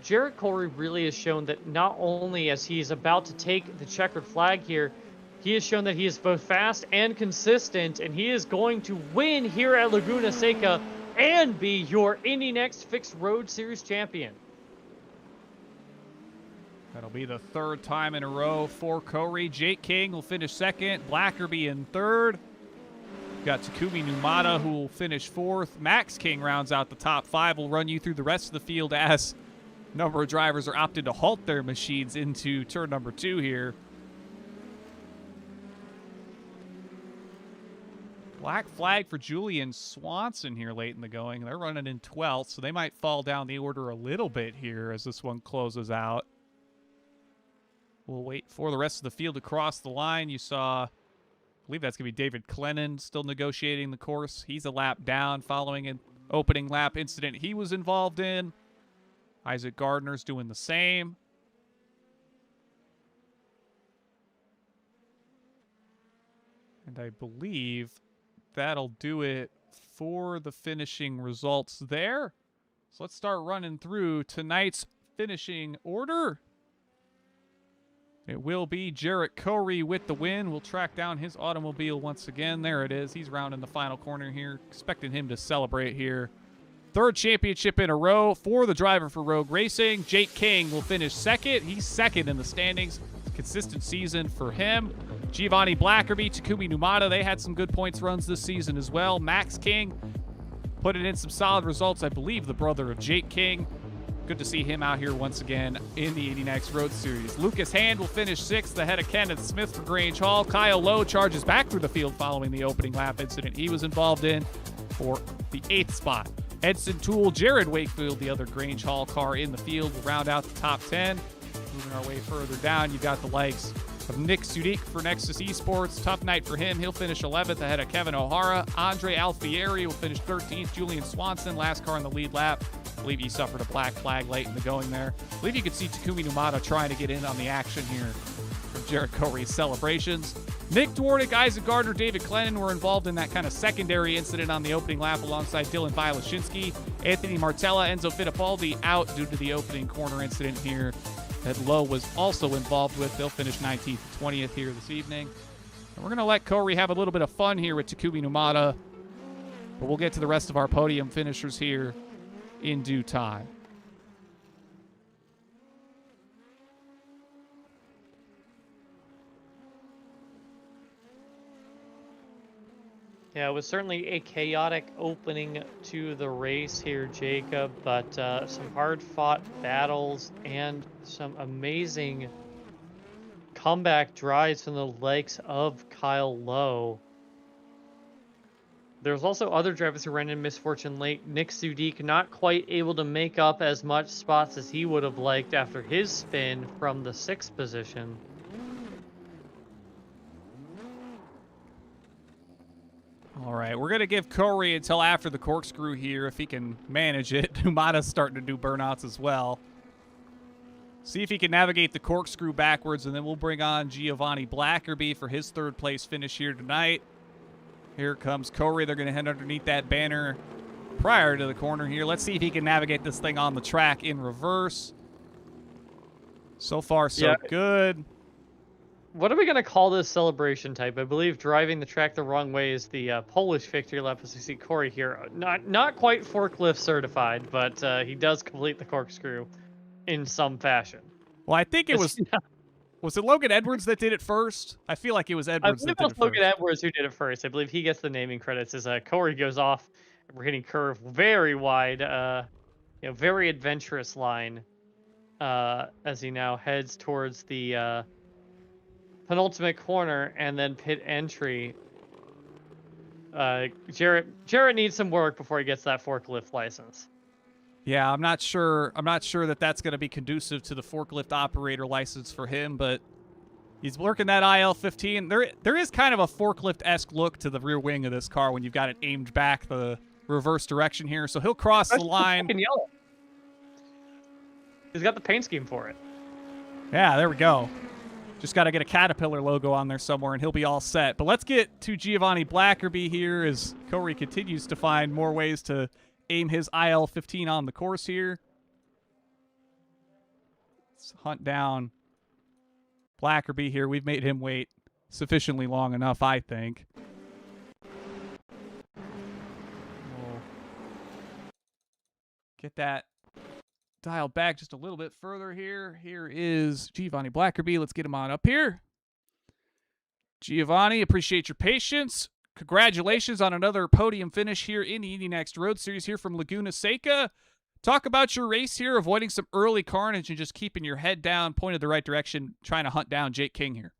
Jarrett Corey really has shown that not only as he's about to take the checkered flag here, he has shown that he is both fast and consistent, and he is going to win here at Laguna Seca and be your Indy NXT Fixed Road Series champion. That'll be the 3rd time in a row for Corey. Jake King will finish 2nd. Blackerby in 3rd. Got Takumi Numata, who will finish 4th. Max King rounds out the top 5. We'll run you through the rest of the field as a number of drivers are opted to halt their machines into turn number 2 here. Black flag for Julian Swanson here late in the going. They're running in 12th, so they might fall down the order a little bit here as this one closes out. We'll wait for the rest of the field to cross the line. You saw, I believe that's going to be David Clennon still negotiating the course. He's a lap down following an opening lap incident he was involved in. Isaac Gardner's doing the same. And I believe that'll do it for the finishing results there. So let's start running through tonight's finishing order. It will be Jarrett Corey with the win. We'll track down his automobile once again. There it is. He's rounding the final corner here. Expecting him to celebrate here. 3rd championship in a row for the driver for Rogue Racing. Jake King will finish 2nd. He's 2nd in the standings. Consistent season for him. Giovanni Blackerby, Takumi Numata, they had some good points runs this season as well. Max King putting in some solid results. I believe the brother of Jake King. Good to see him out here once again in the Indy NXT Road Series. Lucas Hand will finish 6th ahead of Kenneth Smith for Grange Hall. Kyle Lowe charges back through the field following the opening lap incident he was involved in for the 8th spot. Edson Toole, Jared Wakefield, the other Grange Hall car in the field, will round out the top 10. Moving our way further down, you've got the likes of Nick Sudik for Nexus Esports. Tough night for him. He'll finish 11th ahead of Kevin O'Hara. Andre Alfieri will finish 13th. Julian Swanson, last car in the lead lap. I believe he suffered a black flag late in the going there. I believe you could see Takumi Numata trying to get in on the action here from Jarrett Corey's celebrations. Nick Dwardick, Isaac Gardner, David Clennon were involved in that kind of secondary incident on the opening lap alongside Dylan Vilashinsky. Anthony Martella, Enzo Fittipaldi out due to the opening corner incident here that Lowe was also involved with. They'll finish 19th and 20th here this evening. And we're going to let Corey have a little bit of fun here with Takumi Numata, but we'll get to the rest of our podium finishers here in due time. Yeah, it was certainly a chaotic opening to the race here, Jacob, but some hard-fought battles and some amazing comeback drives from the likes of Kyle Lowe. There's also other drivers who ran in misfortune late. Nick Sudik not quite able to make up as much spots as he would have liked after his spin from the 6th position. All right, we're going to give Corey until after the corkscrew here if he can manage it. Numada's starting to do burnouts as well. See if he can navigate the corkscrew backwards, and then we'll bring on Giovanni Blackerby for his third place finish here tonight. Here comes Corey. They're going to head underneath that banner prior to the corner here. Let's see if he can navigate this thing on the track in reverse. So far, so good. What are we going to call this celebration type? I believe driving the track the wrong way is the Polish victory lap, as we see Corey here. Not quite forklift certified, but he does complete the corkscrew in some fashion. Well, I think it was... Was it Logan Edwards that did it first? I feel like it was Edwards that did it first. Logan Edwards who did it first. I believe he gets the naming credits as Corey goes off. We're hitting curve very wide, very adventurous line as he now heads towards the penultimate corner and then pit entry. Jarrett needs some work before he gets that forklift license. Yeah, I'm not sure that that's going to be conducive to the forklift operator license for him, but he's working that IL-15. There is kind of a forklift-esque look to the rear wing of this car when you've got it aimed back the reverse direction here, so he'll cross the line. Yellow. He's got the paint scheme for it. Yeah, there we go. Just got to get a Caterpillar logo on there somewhere, and he'll be all set. But let's get to Giovanni Blackerby here as Corey continues to find more ways to aim his IL-15 on the course here. Let's hunt down Blackerby here. We've made him wait sufficiently long enough, I think. We'll get that dialed back just a little bit further here. Here is Giovanni Blackerby. Let's get him on up here. Giovanni, appreciate your patience. Congratulations on another podium finish here in the Indy NXT Road Series here from Laguna Seca. Talk about your race here, avoiding some early carnage and just keeping your head down, pointed the right direction, trying to hunt down Jake King here.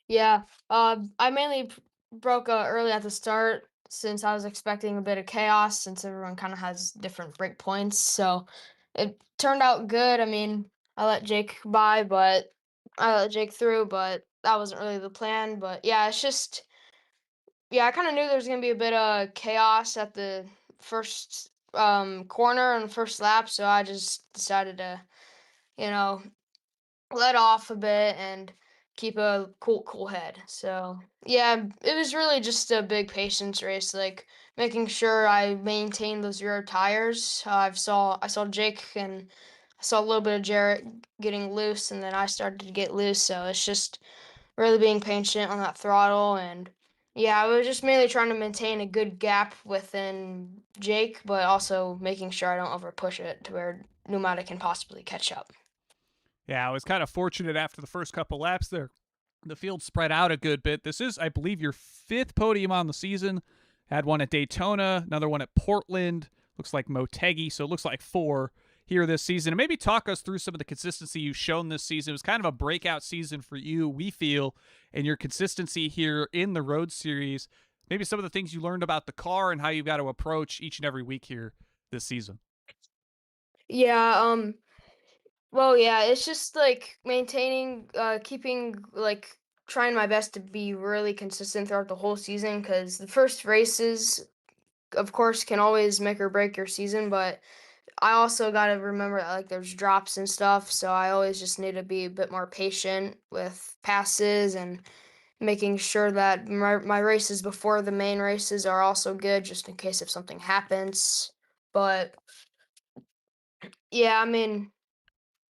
Yeah, I mainly broke early at the start since I was expecting a bit of chaos since everyone kind of has different break points. So it turned out good. I mean, I let Jake through, but that wasn't really the plan. But yeah, it's just... Yeah, I kind of knew there was going to be a bit of chaos at the first corner and first lap, so I just decided to, let off a bit and keep a cool head. So, yeah, it was really just a big patience race, like making sure I maintained those rear tires. I saw Jake and I saw a little bit of Jarrett getting loose, and then I started to get loose, so it's just really being patient on that throttle. And yeah, I was just mainly trying to maintain a good gap within Jake, but also making sure I don't over push it to where Numada can possibly catch up. Yeah, I was kind of fortunate after the first couple laps there. The field spread out a good bit. This is, I believe, your 5th podium on the season. Had one at Daytona, another one at Portland. Looks like Motegi, so it looks like 4 here this season. And maybe talk us through some of the consistency you've shown this season. It was kind of a breakout season for you, we feel, and your consistency here in the Road Series. Maybe some of the things you learned about the car and how you've got to approach each and every week here this season. Yeah, well, yeah, it's just like maintaining, keeping, like trying my best to be really consistent throughout the whole season, because the first races, of course, can always make or break your season, but I also got to remember that like there's drops and stuff, so I always just need to be a bit more patient with passes and making sure that my races before the main races are also good, just in case if something happens. But yeah, I mean,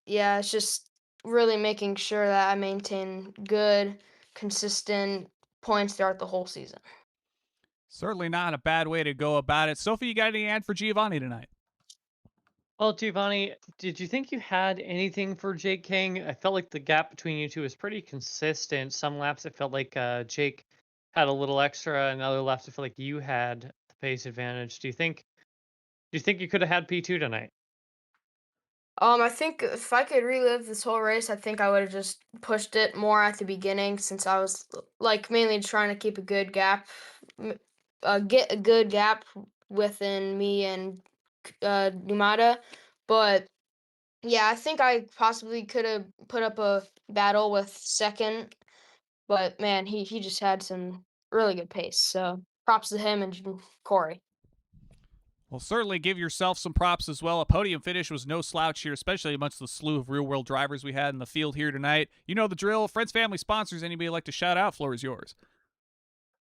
yeah, it's just really making sure that I maintain good, consistent points throughout the whole season. Certainly not a bad way to go about it. Sophie, you got any ad for Giovanni tonight? Well, Giovanni, did you think you had anything for Jake King? I felt like the gap between you two was pretty consistent. Some laps it felt like Jake had a little extra, and other laps it felt like you had the pace advantage. Do you think you could have had P2 tonight? I think if I could relive this whole race, I think I would have just pushed it more at the beginning, since I was like mainly trying to keep a good gap, get a good gap within me and Numada. But yeah, I think I possibly could have put up a battle with second, but man, he just had some really good pace. So props to him and Corey. Well, certainly give yourself some props as well. A podium finish was no slouch here, especially amongst the slew of real-world drivers we had in the field here tonight. You know the drill. Friends, family, sponsors, anybody like to shout out, floor is yours.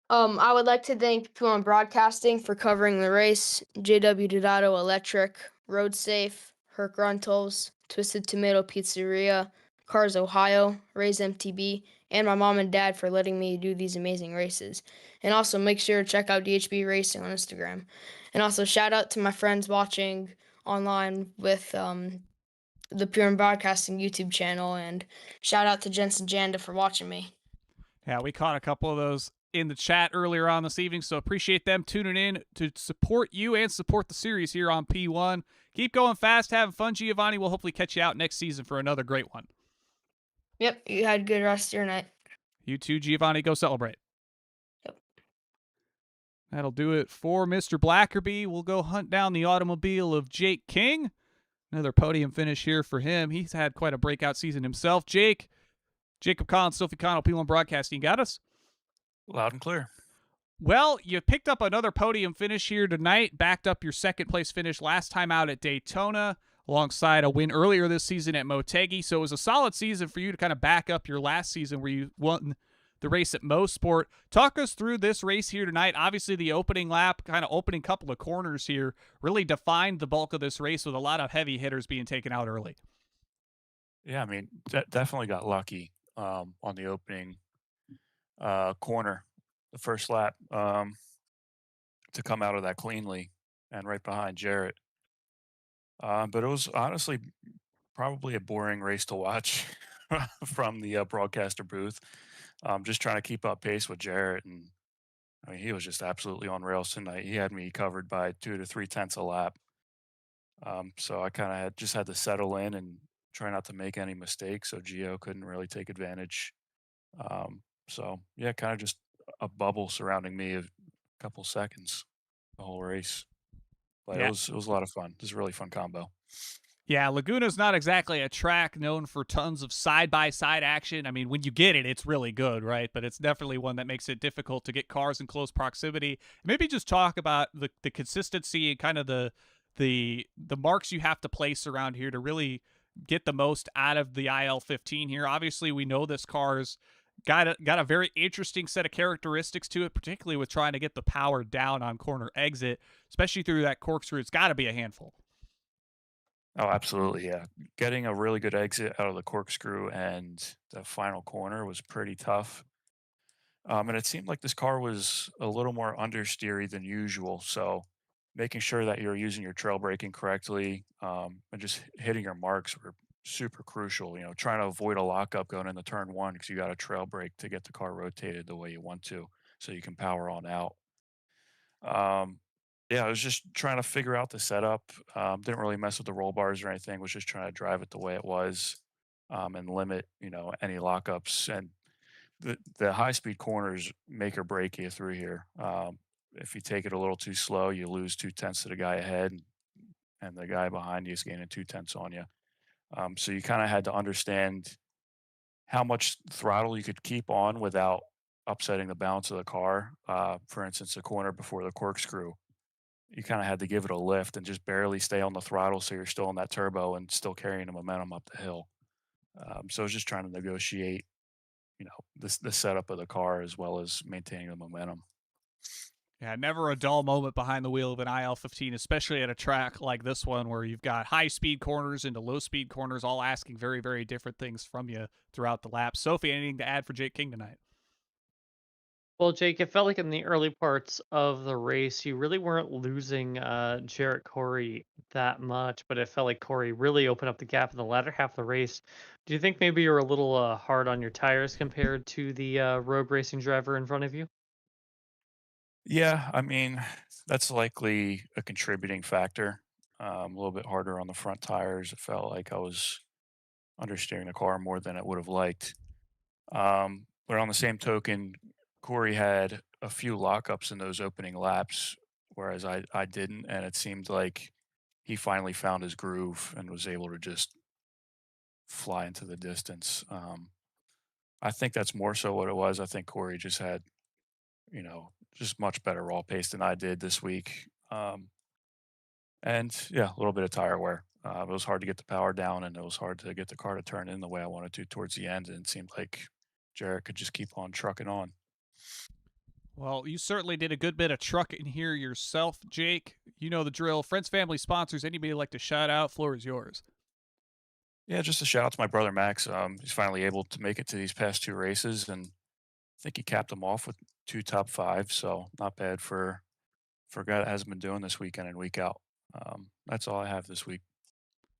I would like to thank P1 Broadcasting for covering the race, JW Donato Electric, Road Safe, Herc Rentals, Twisted Tomato Pizzeria, Cars Ohio, Raise MTB, and my mom and dad for letting me do these amazing races. And also make sure to check out DHB Racing on Instagram. And also shout out to my friends watching online with the Pure Broadcasting YouTube channel, and shout out to Jensen Janda for watching me. Yeah, we caught a couple of those in the chat earlier on this evening, so appreciate them tuning in to support you and support the series here on P1. Keep going fast, having fun, Giovanni. We'll hopefully catch you out next season for another great one. Yep, you had a good rest of your night. You too, Giovanni. Go celebrate. Yep. That'll do it for Mr. Blackerby. We'll go hunt down the automobile of Jake King. Another podium finish here for him. He's had quite a breakout season himself. Jacob Collins, Sophie Connell, P1 Broadcasting. Got us? Loud and clear. Well, you picked up another podium finish here tonight, backed up your second place finish last time out at Daytona, alongside a win earlier this season at Motegi. So it was a solid season for you to kind of back up your last season where you won the race at Mosport. Talk us through this race here tonight. Obviously, the opening lap, kind of opening couple of corners here, really defined the bulk of this race with a lot of heavy hitters being taken out early. Yeah, I mean, definitely got lucky on the opening corner, the first lap, to come out of that cleanly and right behind Jarrett. But it was honestly probably a boring race to watch from the broadcaster booth. Just trying to keep up pace with Jarrett, and I mean, he was just absolutely on rails tonight. He had me covered by 2 to 3 tenths a lap. So I kind of just had to settle in and try not to make any mistakes, so Gio couldn't really take advantage. So yeah, kind of just a bubble surrounding me of a couple seconds the whole race. But Yeah. it was a lot of fun. It was a really fun combo. Yeah, Laguna's not exactly a track known for tons of side-by-side action. I mean, when you get it, it's really good, right? But it's definitely one that makes it difficult to get cars in close proximity. Maybe just talk about the consistency and kind of the marks you have to place around here to really get the most out of the IL-15 here. Obviously, we know this car's got a very interesting set of characteristics to it, particularly with trying to get the power down on corner exit, especially through that corkscrew. It's got to be a handful. Oh, absolutely, yeah. Getting a really good exit out of the corkscrew and the final corner was pretty tough. And it seemed like this car was a little more understeery than usual. So making sure that you're using your trail braking correctly, and just hitting your marks were super crucial. You know, trying to avoid a lockup going into turn one because you got a trail brake to get the car rotated the way you want to, so you can power on out. Um, yeah, I was just trying to figure out the setup. Didn't really mess with the roll bars or anything. Was just trying to drive it the way it was, and limit, any lockups. And the high speed corners make or break you through here. If you take it a little too slow, you lose 2 tenths to the guy ahead, and the guy behind you is gaining 2 tenths on you. So you kind of had to understand how much throttle you could keep on without upsetting the balance of the car. For instance, the corner before the corkscrew, you kind of had to give it a lift and just barely stay on the throttle so you're still in that turbo and still carrying the momentum up the hill. So I was just trying to negotiate, the setup of the car as well as maintaining the momentum. Yeah, never a dull moment behind the wheel of an IL-15, especially at a track like this one where you've got high-speed corners into low-speed corners, all asking very, very different things from you throughout the lap. Sophie, anything to add for Jake King tonight? Well, Jake, it felt like in the early parts of the race, you really weren't losing Jarrett Corey that much, but it felt like Corey really opened up the gap in the latter half of the race. Do you think maybe you're a little hard on your tires compared to the road racing driver in front of you? Yeah, I mean, that's likely a contributing factor. A little bit harder on the front tires. It felt like I was understeering the car more than I would have liked. But on the same token, Corey had a few lockups in those opening laps, whereas I didn't, and it seemed like he finally found his groove and was able to just fly into the distance. I think that's more so what it was. I think Corey just had, just much better raw pace than I did this week. And yeah, a little bit of tire wear. It was hard to get the power down, and it was hard to get the car to turn in the way I wanted to towards the end. And it seemed like Jarrett could just keep on trucking on. Well, you certainly did a good bit of trucking here yourself, Jake. You know the drill. Friends, family, sponsors, anybody like to shout out, floor is yours. Yeah, just a shout out to my brother Max. He's finally able to make it to these past two races, and I think he capped them off with two top five. So not bad for a guy that hasn't been doing this week in and week out. That's all I have this week.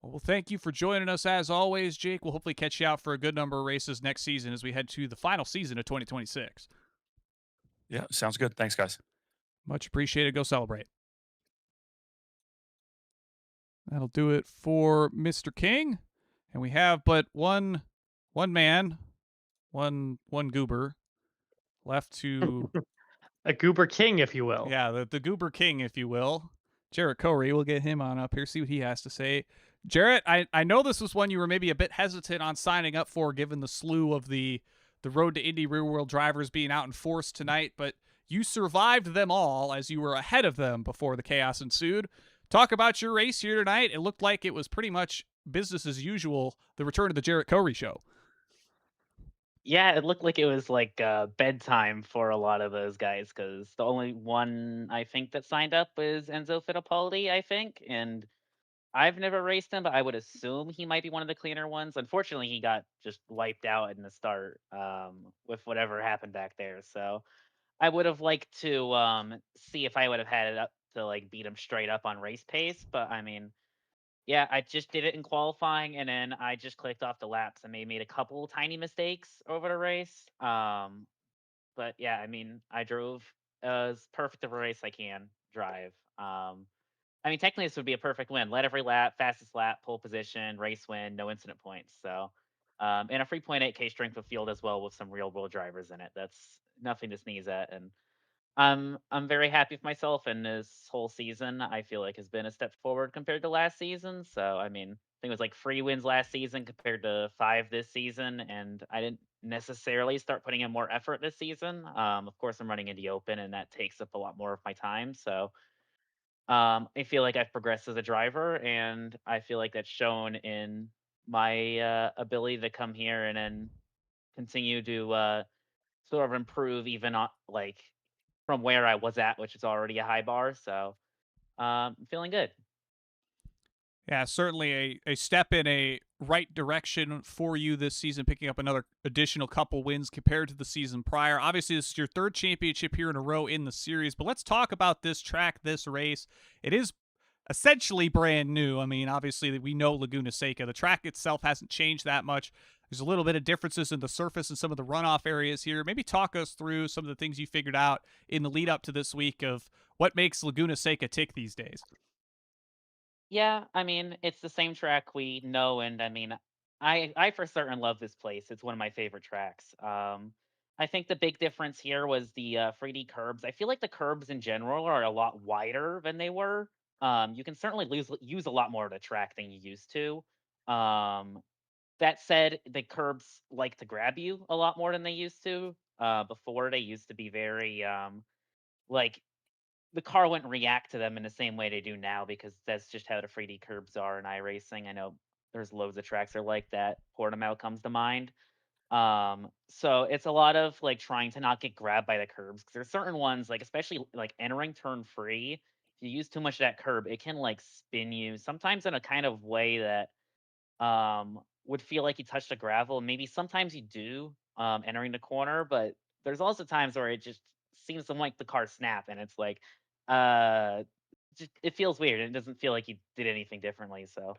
Well, thank you for joining us as always, Jake. We'll hopefully catch you out for a good number of races next season as we head to the final season of 2026. Yeah, sounds good. Thanks, guys. Much appreciated. Go celebrate. That'll do it for Mr. King. And we have but one man, one goober left to A goober king, if you will. yeah, the goober king, if you will. Jarrett Corey, we'll get him on up here, see what he has to say. Jarrett, I know this was one you were maybe a bit hesitant on signing up for given the slew of the road to Indy real world drivers being out in force tonight, but you survived them all as you were ahead of them before the chaos ensued. Talk about your race here tonight. It looked like it was pretty much business as usual, the return of the Jarrett Corey show. Yeah, it looked like it was like bedtime for a lot of those guys because the only one I think that signed up was Enzo Fittipaldi, I think. And I've never raced him, but I would assume he might be one of the cleaner ones. Unfortunately, he got just wiped out in the start with whatever happened back there. So I would have liked to see if I would have had it up to like beat him straight up on race pace. But I mean, yeah, I just did it in qualifying, and then I just clicked off the laps and made a couple tiny mistakes over the race. But yeah, I mean, I drove as perfect of a race I can drive. I mean, technically, this would be a perfect win. Led every lap, fastest lap, pole position, race win, no incident points. So, and a 3.8K strength of field as well with some real world drivers in it. That's nothing to sneeze at. And I'm very happy with myself, and this whole season I feel like has been a step forward compared to last season. So I mean, I think it was like 3 wins last season compared to 5 this season, and I didn't necessarily start putting in more effort this season. Of course, I'm running in the open, and that takes up a lot more of my time. So I feel like I've progressed as a driver, and I feel like that's shown in my ability to come here and then continue to sort of improve even on like from where I was at, which is already a high bar. So I'm feeling good. Yeah, certainly a step in a right direction for you this season, picking up another additional couple wins compared to the season prior. Obviously, this is your third championship here in a row in the series, but let's talk about this track, this race. It is essentially brand new. I mean, obviously, we know Laguna Seca. The track itself hasn't changed that much. There's a little bit of differences in the surface and some of the runoff areas here. Maybe talk us through some of the things you figured out in the lead up to this week of what makes Laguna Seca tick these days. Yeah, I mean, it's the same track we know, and I mean, I for certain love this place. It's one of my favorite tracks. I think the big difference here was the 3D curbs. I feel like the curbs in general are a lot wider than they were. You can certainly use a lot more of the track than you used to. Um, that said, the curbs like to grab you a lot more than they used to. Before they used to be very like the car wouldn't react to them in the same way they do now because that's just how the 3D curbs are in iRacing. I know there's loads of tracks that are like that. Portimao comes to mind. So it's a lot of like trying to not get grabbed by the curbs because there's certain ones like especially like entering turn free. If you use too much of that curb, it can like spin you sometimes in a kind of way that would feel like you touched the gravel. Maybe sometimes you do entering the corner, but there's also times where it just seems to like the car snap, and it's like uh, just, it feels weird. And it doesn't feel like you did anything differently. So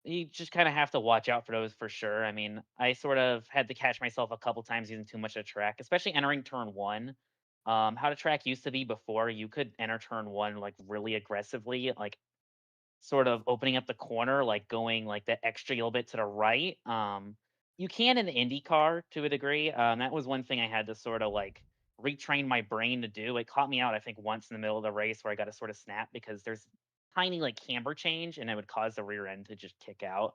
you just kind of have to watch out for those for sure. I mean, I sort of had to catch myself a couple times using too much of the track, especially entering turn one. How the track used to be before, you could enter turn one like really aggressively, like sort of opening up the corner, like going like that extra little bit to the right. You can in the IndyCar to a degree. That was one thing I had to sort of like retrain my brain to do. It caught me out, I think, once in the middle of the race where I got to sort of snap because there's tiny like camber change and it would cause the rear end to just kick out.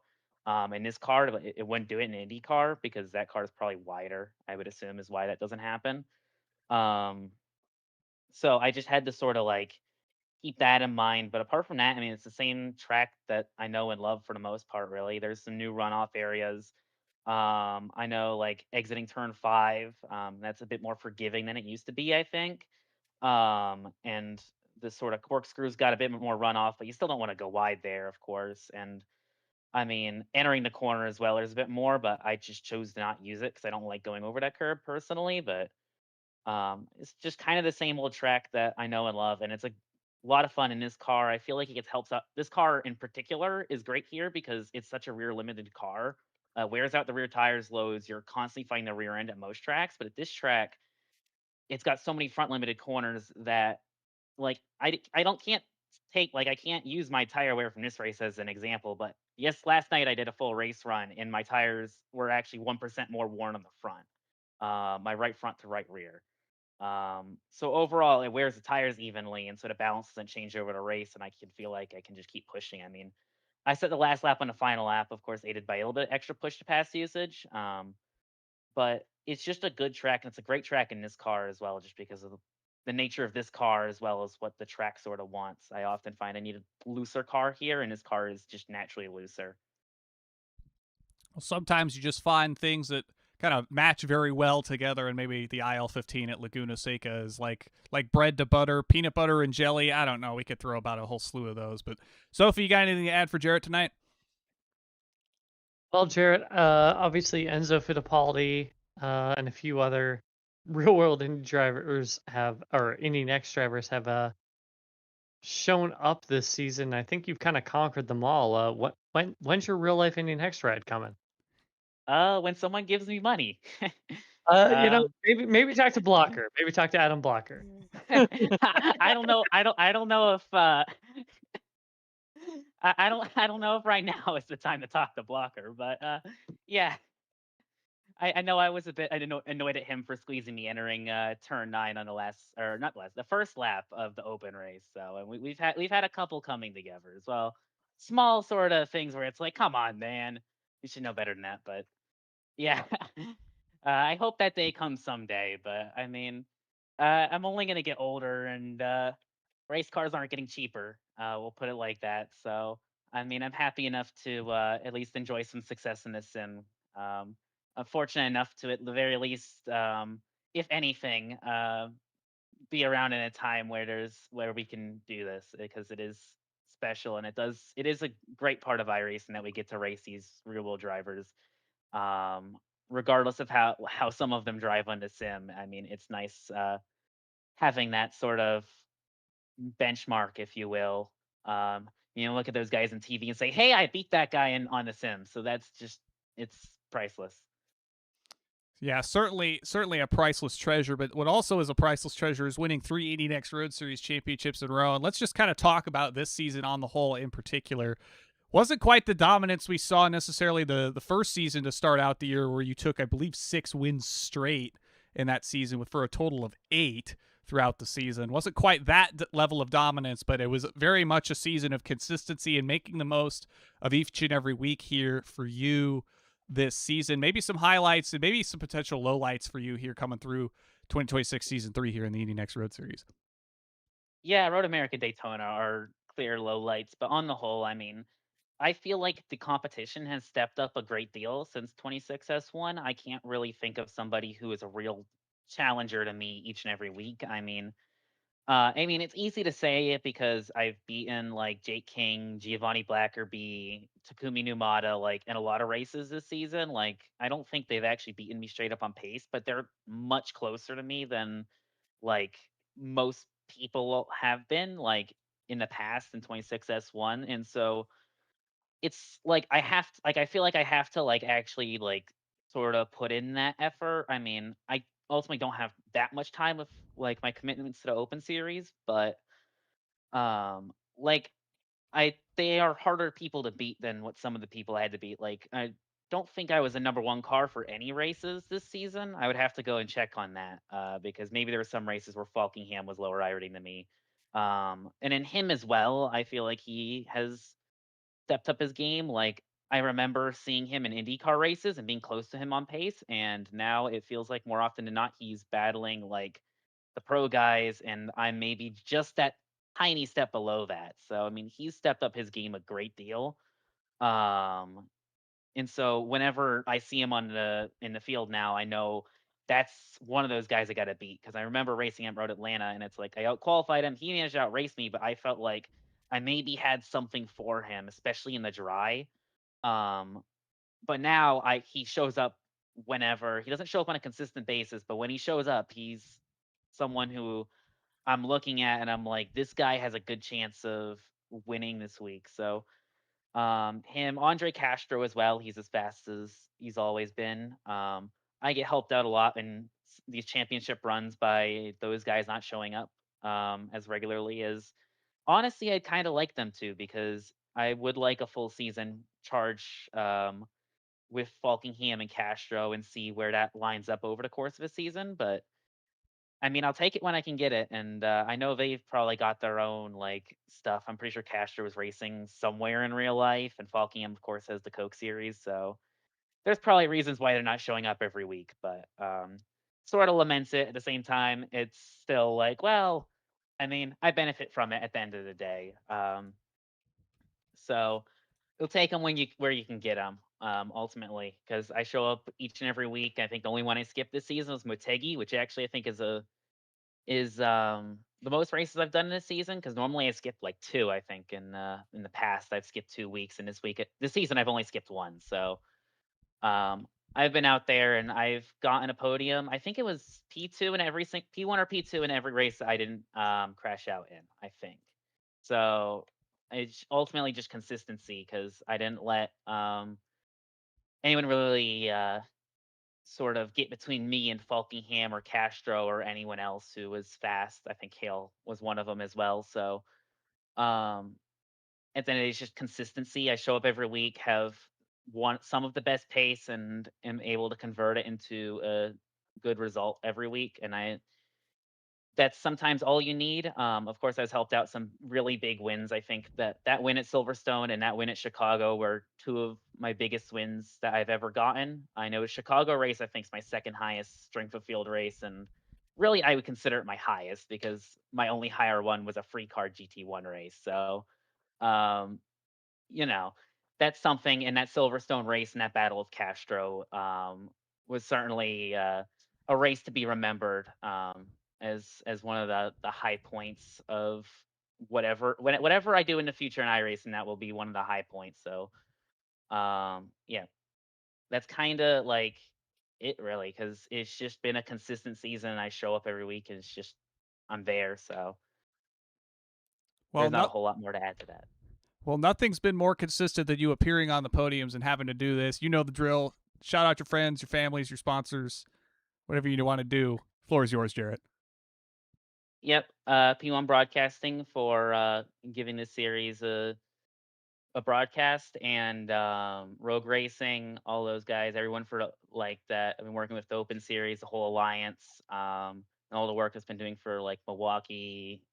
In this car, it wouldn't do it in an IndyCar because that car is probably wider, I would assume, is why that doesn't happen. Um, so I just had to sort of like keep that in mind. But apart from that, I mean, it's the same track that I know and love for the most part, really. There's some new runoff areas. I know like exiting turn 5, that's a bit more forgiving than it used to be, I think. And the sort of corkscrews got a bit more runoff, but you still don't want to go wide there, of course. And I mean, entering the corner as well, there's a bit more, but I just chose to not use it because I don't like going over that curb personally. But it's just kind of the same old track that I know and love, and it's a lot of fun in this car. I feel like it gets helps out. This car in particular is great here because it's such a rear limited car. Wears out the rear tires loads. You're constantly fighting the rear end at most tracks, but at this track, it's got so many front limited corners that like I don't can't take like I can't use my tire wear from this race as an example, but yes, last night I did a full race run and my tires were actually 1% more worn on the front. My right front to right rear. So overall, it wears the tires evenly, and so the balance doesn't change over the race, and I can feel like I can just keep pushing. I mean, I set the last lap on the final lap, of course, aided by a little bit extra push to pass usage. But it's just a good track, and it's a great track in this car as well, just because of the nature of this car as well as what the track sort of wants. I often find I need a looser car here, and this car is just naturally looser. Well, sometimes you just find things that kind of match very well together, and maybe the IL-15 at Laguna Seca is like bread to butter, peanut butter and jelly. I don't know. We could throw about a whole slew of those. But Sophie, you got anything to add for Jarrett tonight? Well, Jarrett, obviously Enzo Fittipaldi and a few other real world Indy drivers have, or Indy NXT drivers have shown up this season. I think you've kind of conquered them all. When's your real life Indy NXT ride coming? When someone gives me money. Maybe talk to Blocker. Maybe talk to Adam Blocker. I don't know. I don't know if I don't know if right now is the time to talk to Blocker, but yeah. I know I was a bit annoyed at him for squeezing me entering turn 9 on the last or not last the first lap of the open race. So and we've had a couple coming together as well. Small sort of things where it's like, come on, man, you should know better than that. But yeah, I hope that day comes someday. But I mean, I'm only gonna get older, and race cars aren't getting cheaper. We'll put it like that. So, I mean, I'm happy enough to at least enjoy some success in this sim. I'm fortunate enough to, at the very least, if anything, be around in a time where we can do this because it is special and it is a great part of iRacing that we get to race these real world drivers. Um, Regardless of how some of them drive on the sim. I mean, it's nice having that sort of benchmark, if you will. Look at those guys on TV and say, "Hey, I beat that guy on The Sims." So that's just it's priceless. Yeah, certainly a priceless treasure. But what also is a priceless treasure is winning 3 Indy NXT Road Series championships in a row. And let's just kind of talk about this season on the whole in particular. Wasn't quite the dominance we saw necessarily the first season to start out the year, where you took, I believe, 6 wins straight in that season for a total of 8 throughout the season. Wasn't quite that level of dominance, but it was very much a season of consistency and making the most of each and every week here for you this season. Maybe some highlights and maybe some potential lowlights for you here coming through 2026 season 3 here in the Indy NXT Road Series. Yeah, Road America Daytona are clear lowlights, but on the whole, I mean, I feel like the competition has stepped up a great deal since 26S1. I can't really think of somebody who is a real challenger to me each and every week. It's easy to say it because I've beaten like Jake King, Giovanni Blackerby, Takumi Numata, like in a lot of races this season. Like, I don't think they've actually beaten me straight up on pace, but they're much closer to me than like most people have been like in the past in 26S1. And so it's like I feel like I have to like actually like sort of put in that effort. I mean, I ultimately don't have that much time with like my commitments to the open series, but like they are harder people to beat than what some of the people I had to beat. Like I don't think I was a number 1 car for any races this season. I would have to go and check on that because maybe there were some races where Falkingham was lower iRating than me. And in him as well, I feel like he has stepped up his game. Like I remember seeing him in IndyCar races and being close to him on pace, and now it feels like more often than not he's battling like the pro guys, and I'm maybe just that tiny step below that. So I mean, he's stepped up his game a great deal. Um, and so whenever I see him in the field now, I know that's one of those guys I got to beat, because I remember racing at Road Atlanta, and it's like I outqualified him. He managed to outrace me, but I felt like I maybe had something for him, especially in the dry. Um, but now he shows up whenever. He doesn't show up on a consistent basis, but when he shows up, he's someone who I'm looking at and I'm like, this guy has a good chance of winning this week. So him, Andre Castro as well. He's as fast as he's always been. I get helped out a lot in these championship runs by those guys not showing up as regularly as, honestly, I'd kind of like them to, because I would like a full season charge with Falkingham and Castro and see where that lines up over the course of a season. But I mean, I'll take it when I can get it, and I know they've probably got their own like stuff. I'm pretty sure Castro was racing somewhere in real life, and Falkingham, of course, has the Coke Series. So there's probably reasons why they're not showing up every week. But sort of laments it at the same time. It's still like, well, I mean, I benefit from it at the end of the day. So you'll take them where you can get them. Ultimately, because I show up each and every week. I think the only one I skipped this season was Motegi, which actually I think is the most races I've done this season, because normally I skip like two. I think in the past I've skipped 2 weeks, and this season I've only skipped one. So I've been out there and I've gotten a podium. I think it was P2 in P1 or P2 in every race I didn't crash out in, I think. So it's ultimately just consistency, because I didn't let anyone really sort of get between me and Falkingham or Castro or anyone else who was fast. I think Hale was one of them as well. So, um, and then it's just consistency. I show up every week, have some of the best pace, and am able to convert it into a good result every week. And that's sometimes all you need. Of course, I was helped out some really big wins. I think that win at Silverstone and that win at Chicago were two of my biggest wins that I've ever gotten. I know Chicago race, I think, is my second highest strength of field race, and really I would consider it my highest, because my only higher one was a free car GT1 race. So, um, you know, that's something. And that Silverstone race and that battle with Castro was certainly a race to be remembered, as one of the high points of whatever I do in the future in iRacing. That will be one of the high points. So yeah, that's kind of like it, really, because it's just been a consistent season. And I show up every week, and it's just I'm there. So Well, there's not a no, whole lot more to add to that. well, nothing's been more consistent than you appearing on the podiums and having to do this. You know the drill. Shout out your friends, your families, your sponsors, whatever you want to do. Floor is yours, Jarrett. Yep, P1 Broadcasting for giving this series a broadcast, and Rogue Racing, all those guys, everyone for like that. I've been working with the Open Series, the whole alliance, and all the work that's been doing for like Milwaukee,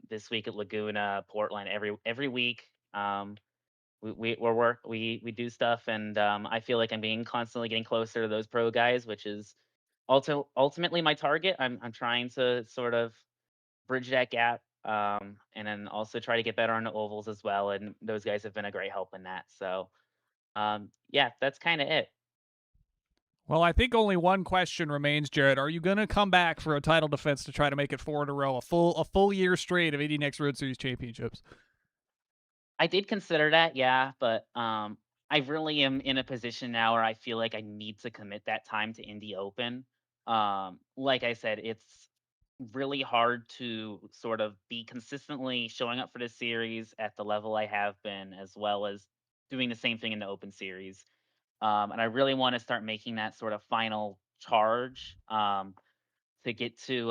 this week at Laguna, Portland, every week. We do stuff, and I feel like I'm being constantly getting closer to those pro guys, which is also ultimately my target. I'm trying to sort of bridge that gap, and then also try to get better on the ovals as well. And those guys have been a great help in that. So, yeah, that's kind of it. Well, I think only one question remains, Jarrett. Are you going to come back for a title defense to try to make it 4 in a row, a full year straight of Indy NXT Road Series championships? I did consider that, yeah, but I really am in a position now where I feel like I need to commit that time to Indy Open. Like I said, it's really hard to sort of be consistently showing up for this series at the level I have been, as well as doing the same thing in the Open Series. And I really want to start making that sort of final charge, to get to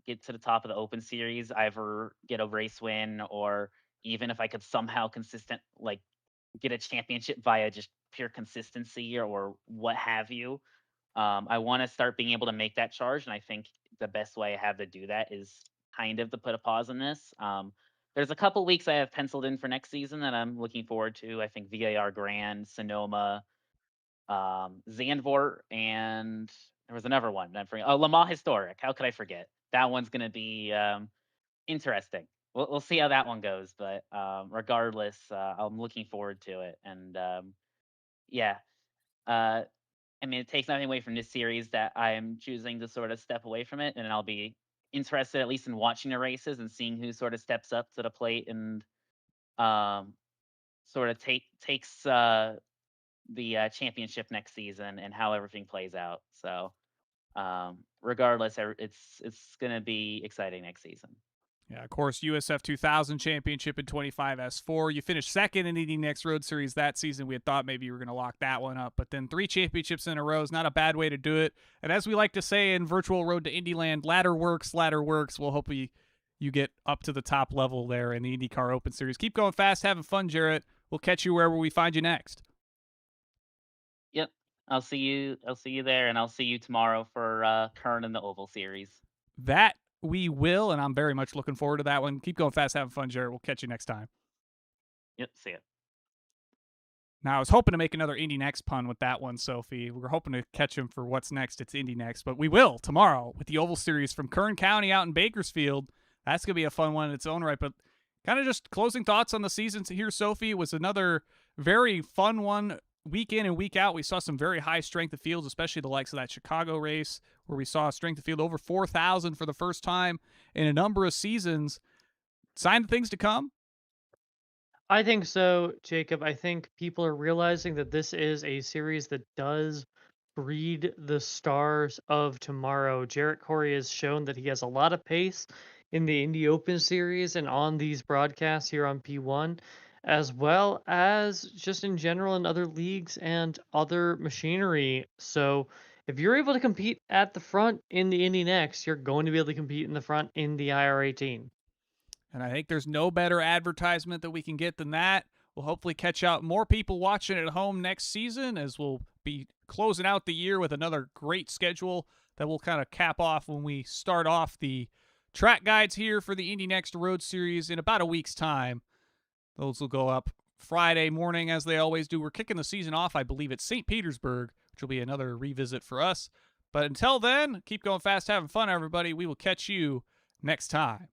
the top of the Open Series, either get a race win, or even if I could somehow get a championship via just pure consistency, or what have you. I want to start being able to make that charge, and I think the best way I have to do that is kind of to put a pause on this. There's a couple weeks I have penciled in for next season that I'm looking forward to. I think VAR Grand, Sonoma, Zandvoort, and there was another one. I'm forgetting. Oh, Le Mans Historic. How could I forget? that one's going to be interesting. We'll see how that one goes, but regardless, I'm looking forward to it. And yeah, I mean, it takes nothing away from this series that I am choosing to sort of step away from it, and I'll be interested at least in watching the races and seeing who sort of steps up to the plate and sort of takes the championship next season and how everything plays out. So regardless, it's going to be exciting next season. Yeah, of course, USF 2000 championship in 25 S4. You finished second in Indy NXT Road Series that season. We had thought maybe you were going to lock that one up, but then 3 championships in a row is not a bad way to do it. And as we like to say in Virtual Road to Indyland, ladder works, ladder works. We'll hope you get up to the top level there in the IndyCar Open Series. Keep going fast, having fun, Jarrett. We'll catch you wherever we find you next. Yep. I'll see you there, and I'll see you tomorrow for Kern in the Oval Series. That we will, and I'm very much looking forward to that one. Keep going fast, having fun, Jarrett. We'll catch you next time. Yep, see ya. Now, I was hoping to make another Indy Next pun with that one, Sophie. We were hoping to catch him for what's next. It's Indy Next, but we will tomorrow with the Oval Series from Kern County out in Bakersfield. That's going to be a fun one in its own right, but kind of just closing thoughts on the season here, Sophie. It was another very fun one. Week in and week out, we saw some very high strength of fields, especially the likes of that Chicago race, where we saw a strength of field over 4,000 for the first time in a number of seasons. Sign of things to come? I think so, Jacob. I think people are realizing that this is a series that does breed the stars of tomorrow. Jarrett Corey has shown that he has a lot of pace in the Indy Open Series and on these broadcasts here on P1, as well as just in general in other leagues and other machinery. So if you're able to compete at the front in the Indy Next, you're going to be able to compete in the front in the IR18. And I think there's no better advertisement that we can get than that. We'll hopefully catch out more people watching at home next season, as we'll be closing out the year with another great schedule that we'll kind of cap off when we start off the track guides here for the Indy Next Road Series in about a week's time. Those will go up Friday morning, as they always do. We're kicking the season off, I believe, at St. Petersburg, which will be another revisit for us. But until then, keep going fast, having fun, everybody. We will catch you next time.